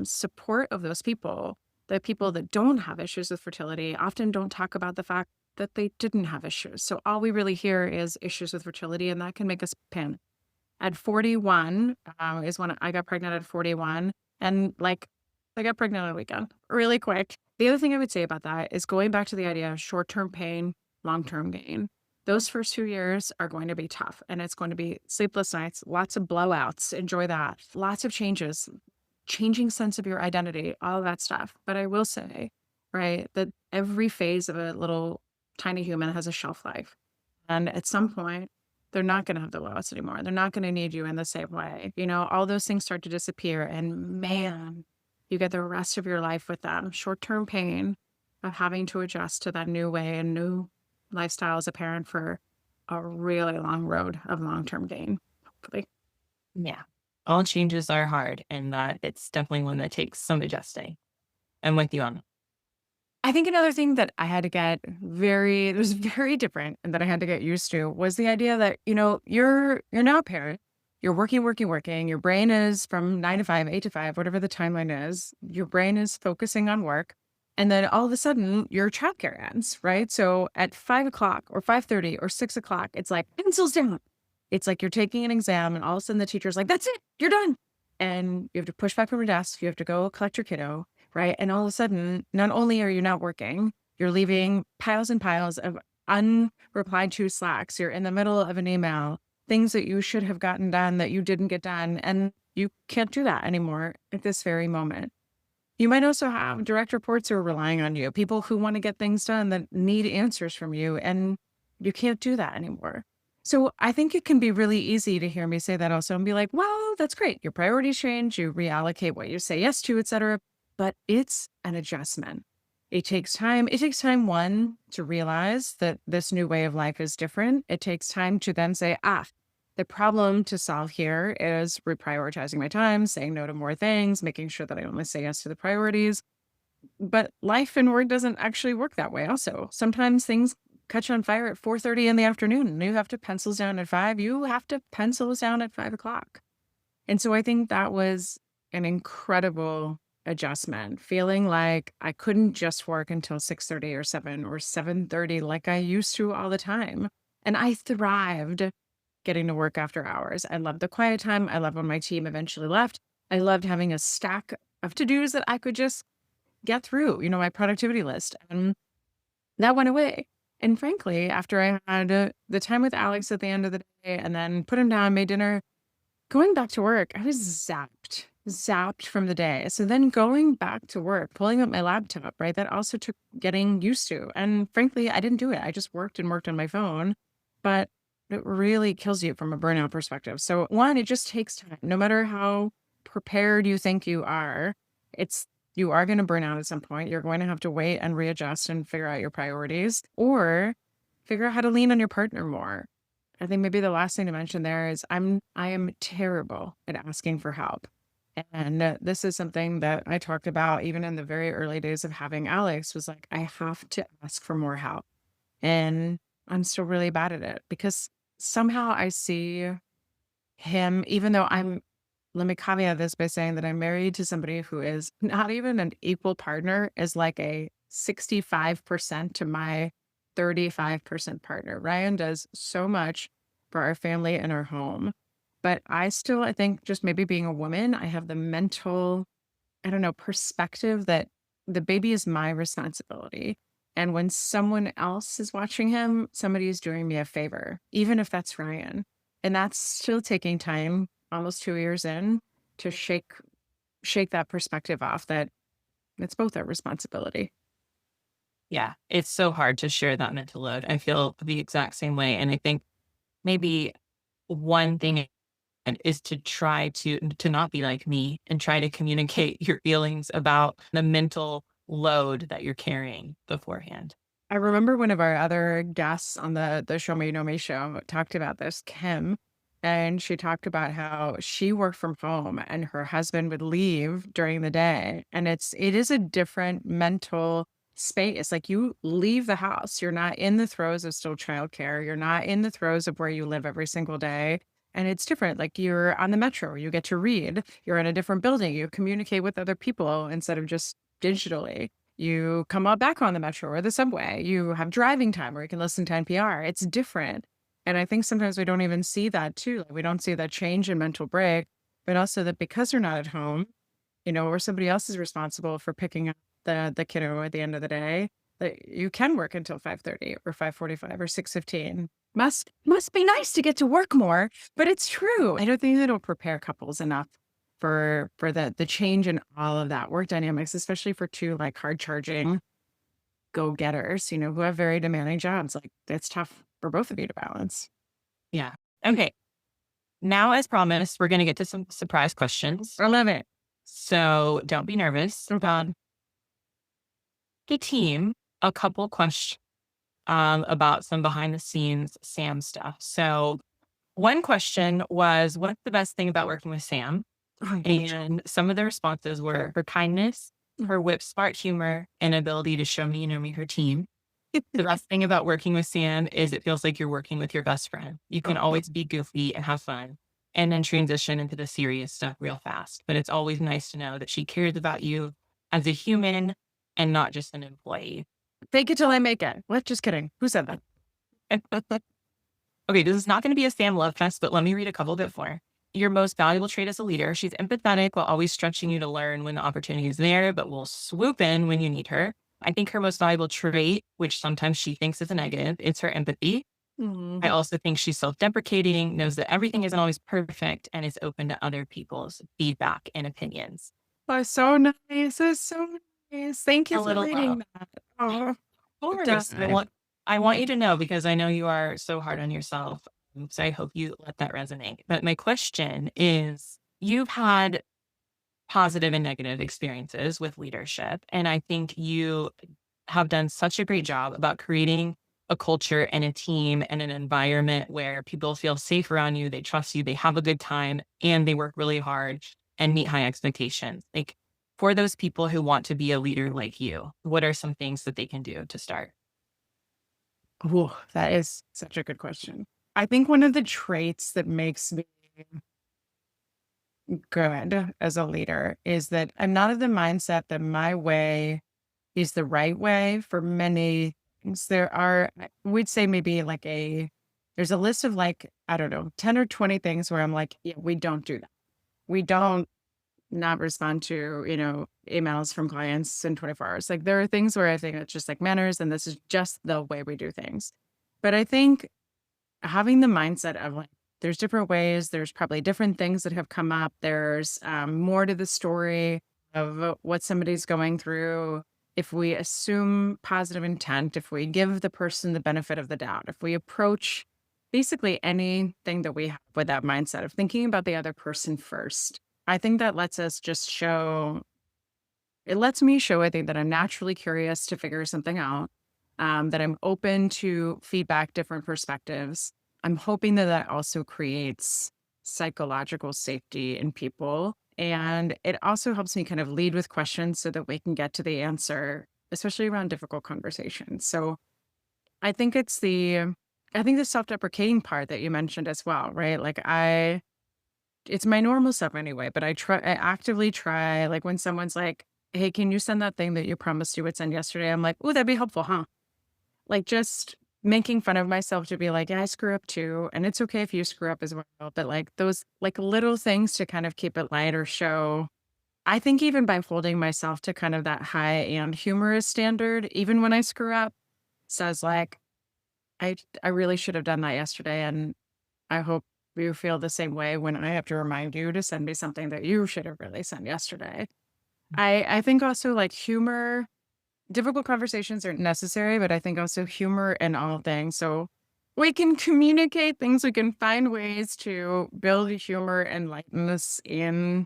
support of those people, the people that don't have issues with fertility often don't talk about the fact that they didn't have issues. So all we really hear is issues with fertility, and that can make us panic. At 41 is when I got pregnant at 41. And like, I got pregnant on a weekend, really quick. The other thing I would say about that is going back to the idea of short-term pain, long-term gain. Those first 2 years are going to be tough, and it's going to be sleepless nights, lots of blowouts. Enjoy that. Lots of changes, changing sense of your identity, all of that stuff. But I will say, right, that every phase of a little tiny human has a shelf life. And at some point, they're not going to have the blowouts anymore. They're not going to need you in the same way. You know, all those things start to disappear. And man, you get the rest of your life with them. Short-term pain of having to adjust to that new way and new lifestyle as a parent for a really long road of long-term gain, hopefully. Yeah. All changes are hard, and that it's definitely one that takes some adjusting. I'm with you on that. I think another thing that I had to get it was very different, and that I had to get used to, was the idea that, you know, you're now a parent. You're working. Your brain is from 9 to 5, 8 to 5, whatever the timeline is. Your brain is focusing on work. And then all of a sudden, your childcare ends, right? So at 5 o'clock or 5:30 or 6 o'clock, it's like, pencils down. It's like you're taking an exam, and all of a sudden the teacher's like, that's it, you're done. And you have to push back from your desk. You have to go collect your kiddo, right? And all of a sudden, not only are you not working, you're leaving piles and piles of unreplied to Slacks. You're in the middle of an email, things that you should have gotten done that you didn't get done. And you can't do that anymore at this very moment. You might also have direct reports who are relying on you, people who want to get things done that need answers from you. And you can't do that anymore. So I think it can be really easy to hear me say that also and be like, well, that's great. Your priorities change, you reallocate what you say yes to, et cetera. But it's an adjustment. It takes time. It takes time, one, to realize that this new way of life is different. It takes time to then say, the problem to solve here is reprioritizing my time, saying no to more things, making sure that I only say yes to the priorities. But life and work doesn't actually work that way also. Sometimes things catch on fire at 4:30 in the afternoon and you have to pencils down at 5. You have to pencils down at 5 o'clock. And so I think that was an incredible adjustment, feeling like I couldn't just work until 6:30 or 7 or 7:30 like I used to all the time. And I thrived getting to work after hours. I loved the quiet time. I loved when my team eventually left. I loved having a stack of to-dos that I could just get through, my productivity list. And that went away. And frankly, after I had the time with Alex at the end of the day and then put him down, made dinner, going back to work, I was zapped from the day. So then going back to work, pulling up my laptop, right? That also took getting used to. And frankly, I didn't do it. I just worked and worked on my phone. But it really kills you from a burnout perspective. So one, it just takes time. No matter how prepared you think you are, you are going to burn out at some point. You're going to have to wait and readjust and figure out your priorities or figure out how to lean on your partner more. I think maybe the last thing to mention there is I am terrible at asking for help. And this is something that I talked about even in the very early days of having Alex was like, I have to ask for more help. And I'm still really bad at it because somehow I see him, even though let me caveat this by saying that I'm married to somebody who is not even an equal partner, is like a 65% to my 35% partner. Ryan does so much for our family and our home. But I think just maybe being a woman, I have the mental, I don't know, perspective that the baby is my responsibility. And when someone else is watching him, somebody is doing me a favor, even if that's Ryan. And that's still taking time, almost 2 years in, to shake that perspective off that it's both our responsibility. Yeah, it's so hard to share that mental load. I feel the exact same way. And I think maybe one thing is to try to not be like me and try to communicate your feelings about the mental load that you're carrying beforehand. I remember one of our other guests on the Show Me You Know Me show talked about this, Kim, and she talked about how she worked from home and her husband would leave during the day. And it is a different mental space. Like you leave the house, you're not in the throes of still childcare. You're not in the throes of where you live every single day. And it's different. Like you're on the metro, you get to read, you're in a different building, you communicate with other people instead of just digitally. You come up back on the metro or the subway, you have driving time where you can listen to NPR. It's different. And I think sometimes we don't even see that too. Like we don't see that change in mental break, but also that because they're not at home, or somebody else is responsible for picking up the kiddo at the end of the day, that you can work until 5:30 or 5:45 or 6:15. Must be nice to get to work more, but it's true. I don't think it'll prepare couples enough for the change in all of that work dynamics, especially for two like hard charging go-getters, who have very demanding jobs. Like it's tough for both of you to balance. Yeah. Okay. Now, as promised, we're going to get to some surprise questions. I love it. So don't be nervous. Okay. Hey, team, a couple questions about some behind the scenes Sam stuff. So one question was, what's the best thing about working with Sam? And some of the responses were her kindness, her whip smart humor, and ability to show me, her team. The best thing about working with Sam is it feels like you're working with your best friend. You can always be goofy and have fun and then transition into the serious stuff real fast. But it's always nice to know that she cares about you as a human and not just an employee. Fake it till I make it. What? Just kidding. Who said that? Okay, this is not going to be a Sam love fest, but let me read a couple bit more. Your most valuable trait as a leader, she's empathetic while always stretching you to learn when the opportunity is there, but will swoop in when you need her. I think her most valuable trait, which sometimes she thinks is a negative, is her empathy. Mm-hmm. I also think she's self-deprecating, knows that everything isn't always perfect, and is open to other people's feedback and opinions. Oh, so nice. That's so nice. Thank you A for little reading that. Oh, of course. I want you to know, because I know you are so hard on yourself. So I hope you let that resonate. But my question is, you've had positive and negative experiences with leadership. And I think you have done such a great job about creating a culture and a team and an environment where people feel safe around you, they trust you, they have a good time, and they work really hard and meet high expectations. Like, for those people who want to be a leader like you, what are some things that they can do to start? Oh, that is such a good question. I think one of the traits that makes me good as a leader is that I'm not of the mindset that my way is the right way for many things. There are, we'd say maybe like there's a list of like, I don't know, 10 or 20 things where I'm like, yeah, we don't do that. We don't not respond to, emails from clients in 24 hours. Like there are things where I think it's just like manners and this is just the way we do things. But I think having the mindset of like, there's different ways, there's probably different things that have come up. There's more to the story of what somebody's going through. If we assume positive intent, if we give the person the benefit of the doubt, if we approach basically anything that we have with that mindset of thinking about the other person first, I think that lets us just it lets me show, I think, that I'm naturally curious to figure something out, that I'm open to feedback, different perspectives. I'm hoping that that also creates psychological safety in people. And it also helps me kind of lead with questions so that we can get to the answer, especially around difficult conversations. So I think I think the self-deprecating part that you mentioned as well, right? Like it's my normal stuff anyway, but I actively try, like when someone's like, hey, can you send that thing that you promised you would send yesterday? I'm like, oh, that'd be helpful, huh? Like just making fun of myself to be like, yeah, I screw up too. And it's okay if you screw up as well. But like those like little things to kind of keep it light or show. I think even by holding myself to kind of that high and humorous standard, even when I screw up, says like, I really should have done that yesterday. And I hope you feel the same way when I have to remind you to send me something that you should have really sent yesterday. I think also like humor, difficult conversations are necessary, but I think also humor in all things. So we can communicate things, we can find ways to build humor and lightness in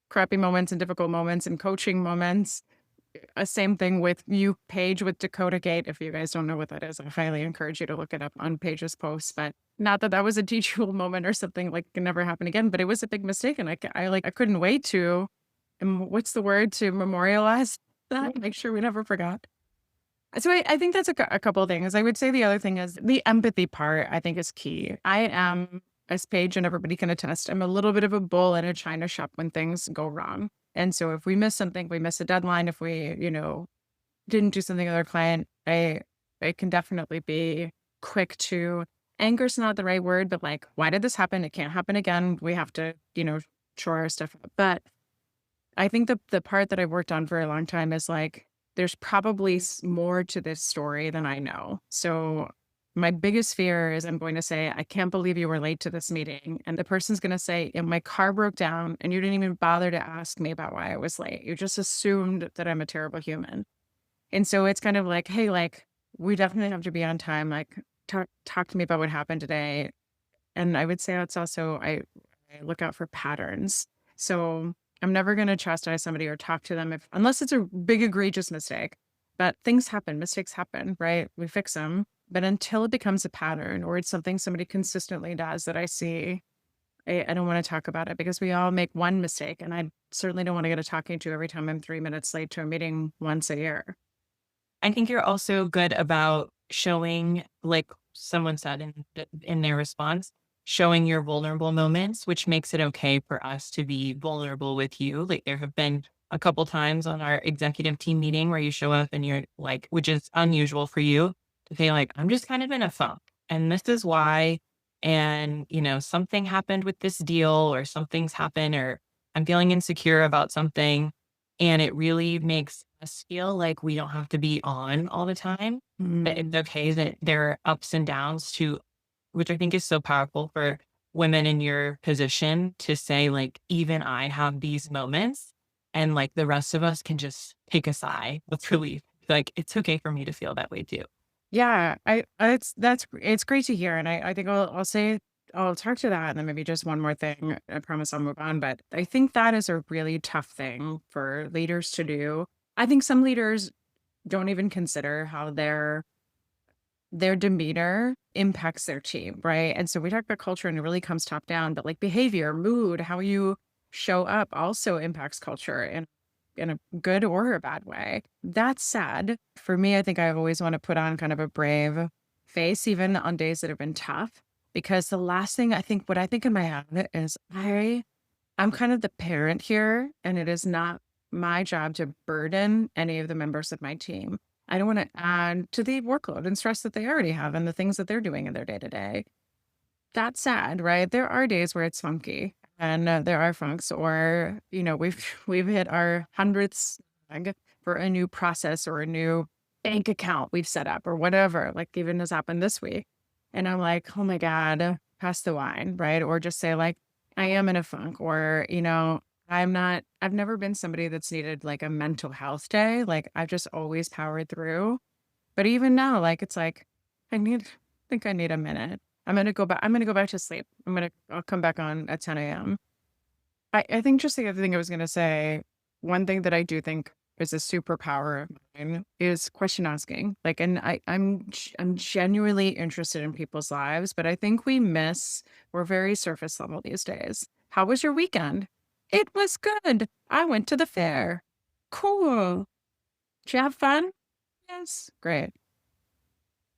crappy moments and difficult moments and coaching moments. Same thing with you, Paige, with Dakota Gate. If you guys don't know what that is, I highly encourage you to look it up on Paige's post. But not that that was a teachable moment or something like can never happen again, but it was a big mistake, and I couldn't wait to, and what's the word, to memorialize that, make sure we never forgot. So I think that's a couple of things. I would say the other thing is the empathy part, I think is key. I am, as Paige and everybody can attest, I'm a little bit of a bull in a china shop when things go wrong. And so if we miss something, we miss a deadline, if we, didn't do something with our client, I can definitely be quick to, anger's not the right word, but like, why did this happen? It can't happen again. We have to, shore our stuff up. But I think the part that I've worked on for a long time is like, there's probably more to this story than I know. So my biggest fear is I'm going to say, I can't believe you were late to this meeting. And the person's going to say, my car broke down and you didn't even bother to ask me about why I was late. You just assumed that I'm a terrible human. And so it's kind of like, hey, like, we definitely have to be on time. Like, talk to me about what happened today. And I would say it's also, I look out for patterns. So I'm never going to chastise somebody or talk to them unless it's a big egregious mistake. But things happen, mistakes happen, right? We fix them. But until it becomes a pattern or it's something somebody consistently does that I see, I don't want to talk about it because we all make one mistake. And I certainly don't want to get a talking to every time I'm 3 minutes late to a meeting once a year. I think you're also good about showing, like someone said in their response, showing your vulnerable moments, which makes it okay for us to be vulnerable with you. Like there have been a couple times on our executive team meeting where you show up and you're like, which is unusual for you to say like, I'm just kind of in a funk and this is why. And, something happened with this deal or something's happened or I'm feeling insecure about something. And it really makes us feel like we don't have to be on all the time. But it's okay that there are ups and downs to, which I think is so powerful for women in your position to say, like, even I have these moments and like the rest of us can just take a sigh with relief. Like, it's okay for me to feel that way too. Yeah, it's great to hear, and I think I'll talk to that, and then maybe just one more thing. I promise I'll move on, but I think that is a really tough thing for leaders to do. I think some leaders don't even consider how their demeanor impacts their team, right? And so we talk about culture, and it really comes top down, but like behavior, mood, how you show up also impacts culture in a good or a bad way. That's sad. For me, I think I always want to put on kind of a brave face, even on days that have been tough, because the last thing what I think in my head is I'm kind of the parent here, and it is not my job to burden any of the members of my team. I don't want to add to the workload and stress that they already have and the things that they're doing in their day to day. That's sad, right? There are days where it's funky, and there are funks, or we've hit our hundredth snag for a new process or a new bank account we've set up or whatever. Like even has happened this week, and I'm like, oh my god, pass the wine, right? Or just say like, I am in a funk, or I'm not. I've never been somebody that's needed like a mental health day. Like I've just always powered through. But even now, like it's like think I need a minute. I'm gonna go back to sleep. I'll come back on at 10 a.m. I think just the other thing I was gonna say, one thing that I do think is a superpower of mine is question asking. Like, and I'm genuinely interested in people's lives, but I think we're very surface level these days. How was your weekend? It was good. I went to the fair. Cool. Did you have fun? Yes. Great.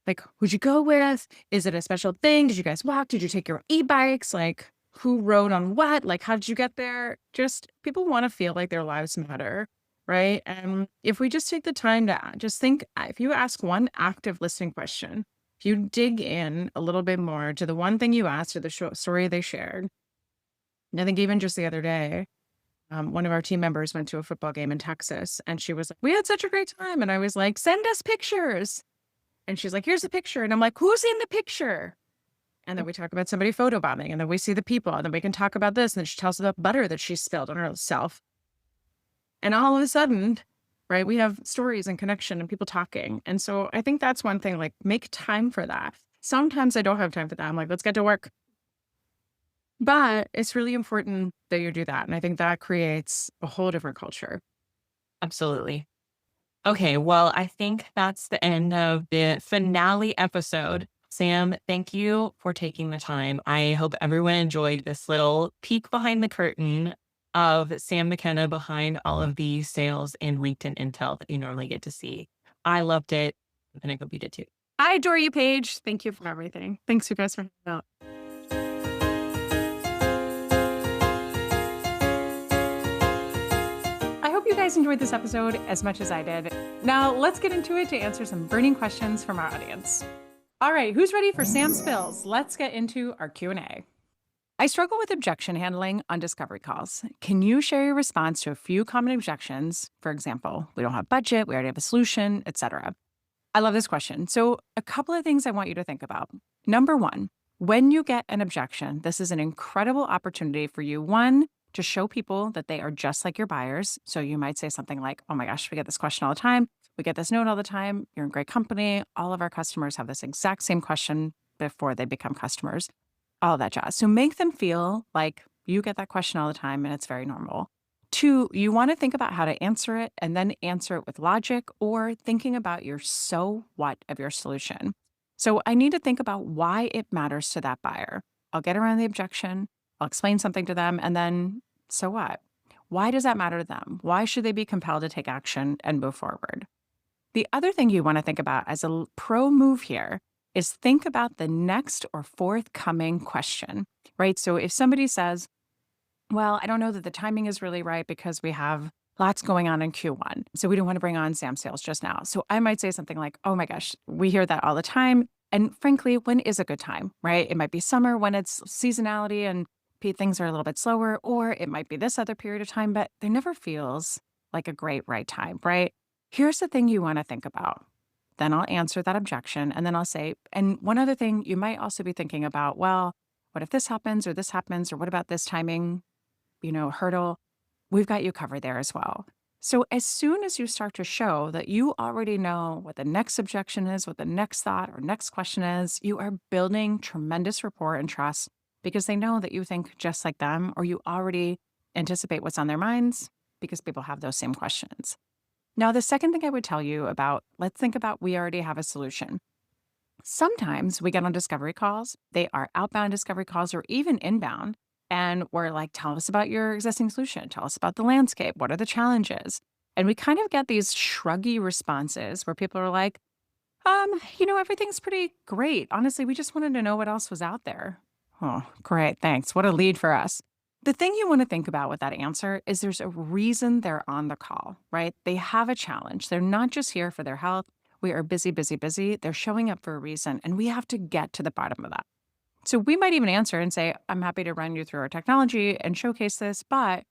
Like, who'd you go with? Is it a special thing? Did you guys walk? Did you take your e-bikes? Like, who rode on what? Like, how did you get there? Just people want to feel like their lives matter, right? And if we just take the time to just think, if you ask one active listening question, if you dig in a little bit more to the one thing you asked or the story they shared, and I think even just the other day, one of our team members went to a football game in Texas, and she was like, we had such a great time. And I was like, send us pictures. And she's like, here's the picture. And I'm like, who's in the picture? And then we talk about somebody photobombing, and then we see the people, and then we can talk about this. And then she tells about butter that she spilled on herself. And all of a sudden, right, we have stories and connection and people talking. And so I think that's one thing, like make time for that. Sometimes I don't have time for that. I'm like, let's get to work. But it's really important that you do that. And I think that creates a whole different culture. Absolutely. Okay, well, I think that's the end of the finale episode. Sam, thank you for taking the time. I hope everyone enjoyed this little peek behind the curtain of Sam McKenna behind all of the sales and LinkedIn intel that you normally get to see. I loved it, and I hope you did too. I adore you, Paige. Thank you for everything. Thanks, you guys, for hanging out. I hope you guys enjoyed this episode as much as I did. Now, let's get into it to answer some burning questions from our audience. All right, who's ready for Sam Spills? Let's get into our Q&A. I struggle with objection handling on discovery calls. Can you share your response to a few common objections? For example, we don't have budget, we already have a solution, etc. I love this question. So a couple of things I want you to think about. Number one, when you get an objection, this is an incredible opportunity for you, one, to show people that they are just like your buyers. So you might say something like, oh my gosh, we get this question all the time. We get this note all the time. You're in great company. All of our customers have this exact same question before they become customers. All of that jazz. So make them feel like you get that question all the time and it's very normal. Two, you want to think about how to answer it and then answer it with logic or thinking about your so what of your solution. So I need to think about why it matters to that buyer. I'll get around the objection. I'll explain something to them, and then so what? Why does that matter to them? Why should they be compelled to take action and move forward? The other thing you want to think about as a pro move here is think about the next or forthcoming question, right? So if somebody says, well, I don't know that the timing is really right because we have lots going on in Q1. So we don't want to bring on Sam sales just now. So I might say something like, oh my gosh, we hear that all the time. And frankly, when is a good time, right? It might be summer when it's seasonality and things are a little bit slower, or it might be this other period of time, but there never feels like a great right time, right? Here's the thing you want to think about. Then I'll answer that objection. And then I'll say, and one other thing you might also be thinking about, well, what if this happens, or what about this timing, hurdle? We've got you covered there as well. So as soon as you start to show that you already know what the next objection is, what the next thought or next question is, you are building tremendous rapport and trust because they know that you think just like them or you already anticipate what's on their minds because people have those same questions. Now, the second thing I would tell you about, let's think about we already have a solution. Sometimes we get on discovery calls. They are outbound discovery calls or even inbound. And we're like, tell us about your existing solution. Tell us about the landscape. What are the challenges? And we kind of get these shruggy responses where people are like, everything's pretty great. Honestly, we just wanted to know what else was out there. Oh, great. Thanks. What a lead for us. The thing you want to think about with that answer is there's a reason they're on the call, right? They have a challenge. They're not just here for their health. We are busy, busy, busy. They're showing up for a reason, and we have to get to the bottom of that. So we might even answer and say, I'm happy to run you through our technology and showcase this, but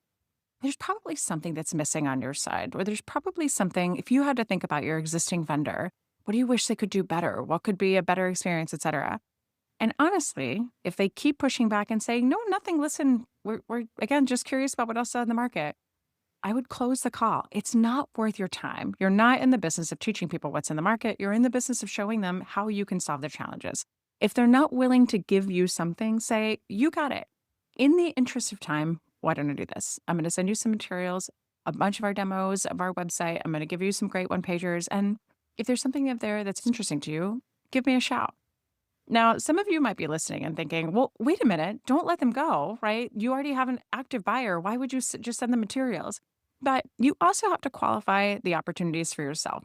there's probably something that's missing on your side, or there's probably something, if you had to think about your existing vendor, what do you wish they could do better? What could be a better experience, et cetera? And honestly, if they keep pushing back and saying, no, nothing, listen, we're again, just curious about what else is on the market, I would close the call. It's not worth your time. You're not in the business of teaching people what's in the market. You're in the business of showing them how you can solve their challenges. If they're not willing to give you something, say, you got it. In the interest of time, why don't I do this? I'm going to send you some materials, a bunch of our demos of our website. I'm going to give you some great one-pagers. And if there's something up there that's interesting to you, give me a shout. Now, some of you might be listening and thinking, well, wait a minute, don't let them go, right? You already have an active buyer. Why would you just send them materials? But you also have to qualify the opportunities for yourself.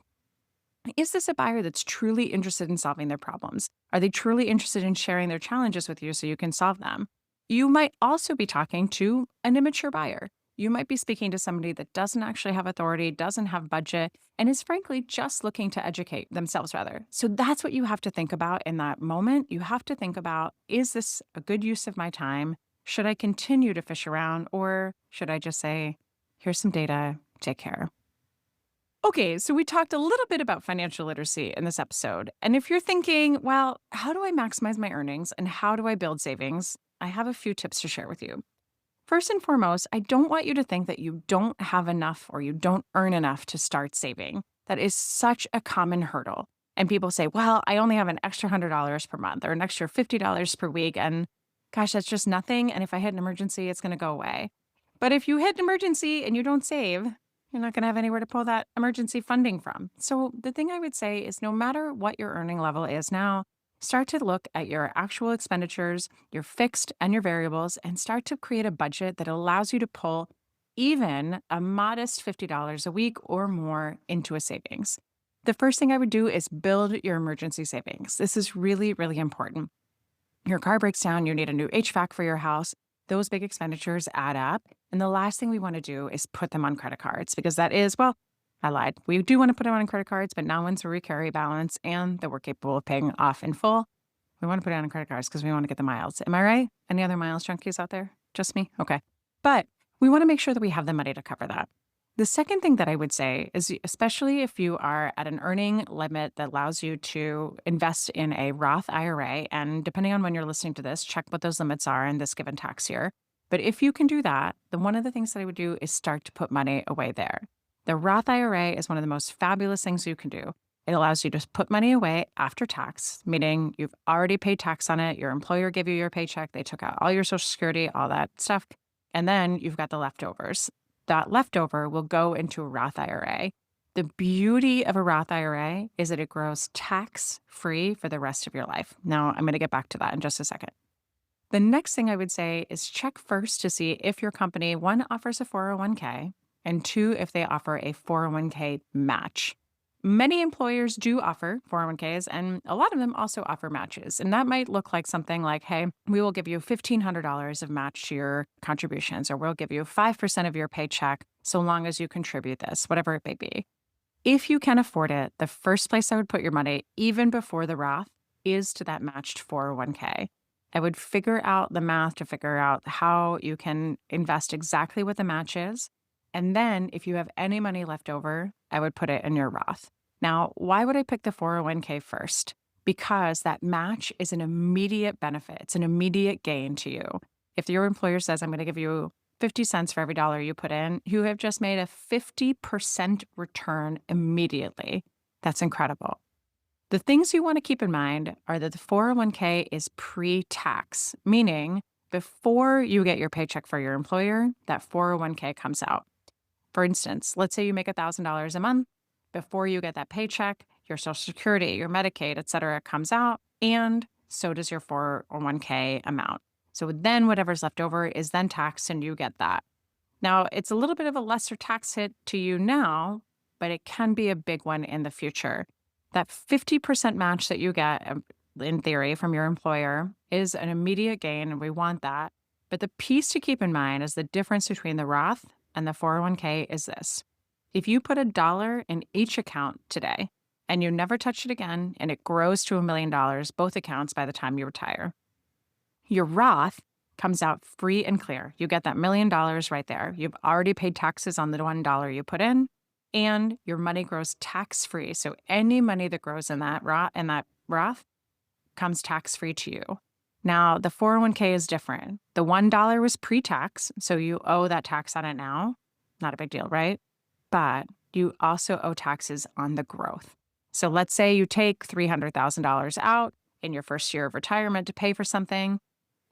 Is this a buyer that's truly interested in solving their problems? Are they truly interested in sharing their challenges with you so you can solve them? You might also be talking to an immature buyer. You might be speaking to somebody that doesn't actually have authority, doesn't have budget, and is frankly just looking to educate themselves rather. So that's what you have to think about in that moment. You have to think about, is this a good use of my time? Should I continue to fish around, or should I just say, here's some data, take care? Okay, so we talked a little bit about financial literacy in this episode. And if you're thinking, well, how do I maximize my earnings and how do I build savings? I have a few tips to share with you. First and foremost, I don't want you to think that you don't have enough or you don't earn enough to start saving. That is such a common hurdle. And people say, well, I only have an extra $100 per month or an extra $50 per week. And gosh, that's just nothing. And if I hit an emergency, it's going to go away. But if you hit an emergency and you don't save, you're not going to have anywhere to pull that emergency funding from. So the thing I would say is no matter what your earning level is now, start to look at your actual expenditures, your fixed and your variables, and start to create a budget that allows you to pull even a modest $50 a week or more into a savings. The first thing I would do is build your emergency savings. This is really, really important. Your car breaks down, you need a new HVAC for your house. Those big expenditures add up. And the last thing we want to do is put them on credit cards because that is, well, I lied. We do want to put them on credit cards, but not once we carry balance and that we're capable of paying off in full. We want to put it on credit cards because we want to get the miles. Am I right? Any other miles junkies out there? Just me? Okay. But we want to make sure that we have the money to cover that. The second thing that I would say is, especially if you are at an earning limit that allows you to invest in a Roth IRA, and depending on when you're listening to this, check what those limits are in this given tax year. But if you can do that, then one of the things that I would do is start to put money away there. The Roth IRA is one of the most fabulous things you can do. It allows you to put money away after tax, meaning you've already paid tax on it. Your employer gave you your paycheck. They took out all your Social Security, all that stuff. And then you've got the leftovers. That leftover will go into a Roth IRA. The beauty of a Roth IRA is that it grows tax-free for the rest of your life. Now, I'm going to get back to that in just a second. The next thing I would say is check first to see if your company, one, offers a 401k, and two, if they offer a 401k match. Many employers do offer 401ks, and a lot of them also offer matches. And that might look like something like, hey, we will give you $1,500 of match to your contributions, or we'll give you 5% of your paycheck so long as you contribute this, whatever it may be. If you can afford it, the first place I would put your money, even before the Roth, is to that matched 401k. I would figure out the math to figure out how you can invest exactly what the match is. And then if you have any money left over, I would put it in your Roth. Now, why would I pick the 401k first? Because that match is an immediate benefit. It's an immediate gain to you. If your employer says, I'm going to give you 50 cents for every dollar you put in, you have just made a 50% return immediately. That's incredible. The things you want to keep in mind are that the 401k is pre-tax, meaning before you get your paycheck for your employer, that 401k comes out. For instance, let's say you make $1,000 a month. Before you get that paycheck, your Social Security, your Medicaid, et cetera, comes out, and so does your 401k amount. So then whatever's left over is then taxed and you get that. Now, it's a little bit of a lesser tax hit to you now, but it can be a big one in the future. That 50% match that you get, in theory, from your employer is an immediate gain, and we want that. But the piece to keep in mind is the difference between the Roth and the 401k is this. If you put $1 in each account today and you never touch it again and it grows to $1 million, both accounts by the time you retire, your Roth comes out free and clear. You get that $1 million right there. You've already paid taxes on the $1 you put in, and your money grows tax-free. So any money that grows in that Roth comes tax-free to you. Now, the 401k is different. The $1 was pre-tax, so you owe that tax on it now. Not a big deal, right? But you also owe taxes on the growth. So let's say you take $300,000 out in your first year of retirement to pay for something.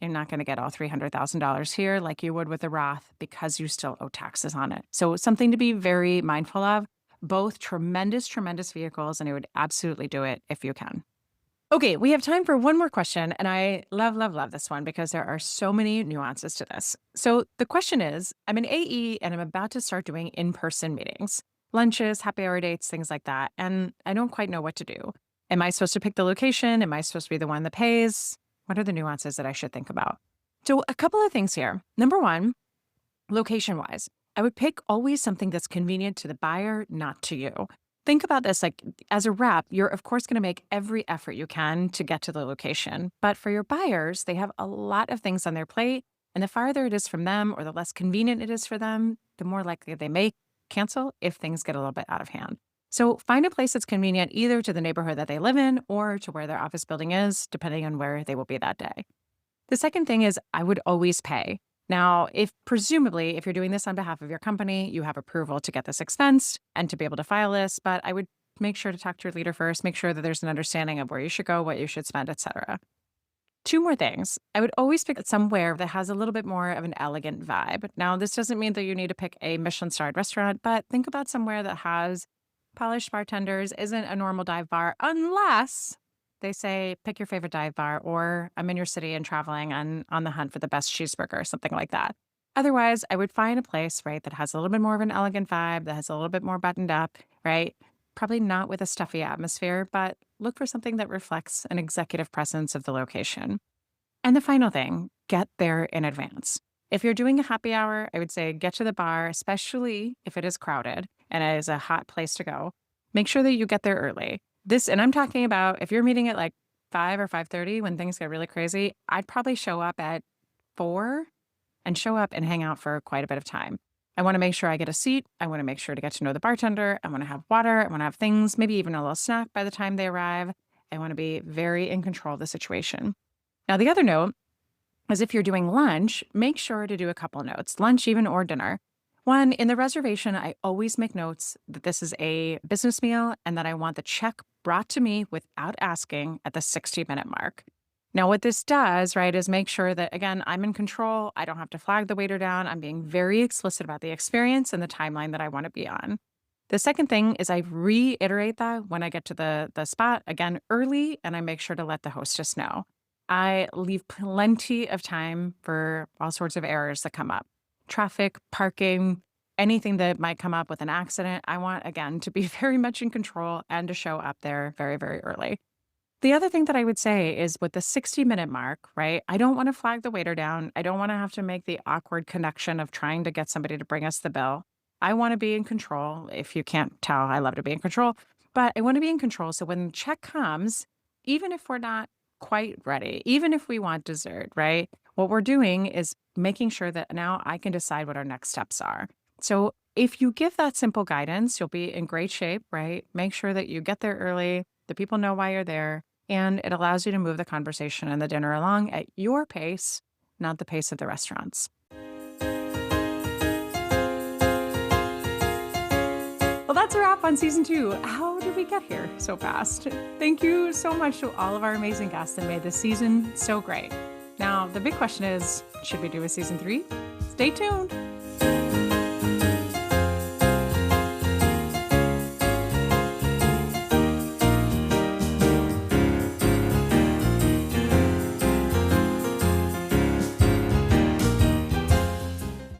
You're not going to get all $300,000 here like you would with a Roth because you still owe taxes on it. So it's something to be very mindful of. Both tremendous, tremendous vehicles, and I would absolutely do it if you can. Okay, we have time for one more question, and I love, love, love this one because there are so many nuances to this. So the question is, I'm an AE and I'm about to start doing in-person meetings, lunches, happy hour dates, things like that, and I don't quite know what to do. Am I supposed to pick the location? Am I supposed to be the one that pays? What are the nuances that I should think about? So a couple of things here. Number one, location-wise, I would pick always something that's convenient to the buyer, not to you. Think about this, like as a rep, you're of course going to make every effort you can to get to the location. But for your buyers, they have a lot of things on their plate. And the farther it is from them or the less convenient it is for them, the more likely they may cancel if things get a little bit out of hand. So find a place that's convenient either to the neighborhood that they live in or to where their office building is, depending on where they will be that day. The second thing is I would always pay. Now, if you're doing this on behalf of your company, you have approval to get this expensed and to be able to file this, but I would make sure to talk to your leader first, make sure that there's an understanding of where you should go, what you should spend, et cetera. Two more things. I would always pick somewhere that has a little bit more of an elegant vibe. Now, this doesn't mean that you need to pick a Michelin-starred restaurant, but think about somewhere that has polished bartenders, isn't a normal dive bar, unless they say, pick your favorite dive bar, or I'm in your city and traveling on the hunt for the best cheeseburger, or something like that. Otherwise, I would find a place, right, that has a little bit more of an elegant vibe, that has a little bit more buttoned up, right? Probably not with a stuffy atmosphere, but look for something that reflects an executive presence of the location. And the final thing, get there in advance. If you're doing a happy hour, I would say get to the bar, especially if it is crowded and it is a hot place to go. Make sure that you get there early. And I'm talking about if you're meeting at like 5 or 5:30 when things get really crazy, I'd probably show up at 4 and show up and hang out for quite a bit of time. I want to make sure I get a seat. I want to make sure to get to know the bartender. I want to have water. I want to have things, maybe even a little snack by the time they arrive. I want to be very in control of the situation. Now, the other note is if you're doing lunch, make sure to do a couple notes, lunch even or dinner. One, in the reservation, I always make notes that this is a business meal and that I want the check brought to me without asking at the 60-minute mark. Now, what this does, right, is make sure that, again, I'm in control. I don't have to flag the waiter down. I'm being very explicit about the experience and the timeline that I want to be on. The second thing is I reiterate that when I get to the spot, again, early, and I make sure to let the hostess know. I leave plenty of time for all sorts of errors that come up. Traffic, parking, anything that might come up with an accident. I want, again, to be very much in control and to show up there very, very early. The other thing that I would say is with the 60-minute mark, right? I don't want to flag the waiter down. I don't want to have to make the awkward connection of trying to get somebody to bring us the bill. I want to be in control. If you can't tell, I love to be in control, but I want to be in control. So when the check comes, even if we're not quite ready, even if we want dessert, right? What we're doing is making sure that now I can decide what our next steps are. So if you give that simple guidance, you'll be in great shape, right? Make sure that you get there early, the people know why you're there, and it allows you to move the conversation and the dinner along at your pace, not the pace of the restaurants. that's a wrap on season 2. How did we get here so fast? Thank you so much to all of our amazing guests that made this season so great. Now, the big question is, should we do a season 3? Stay tuned.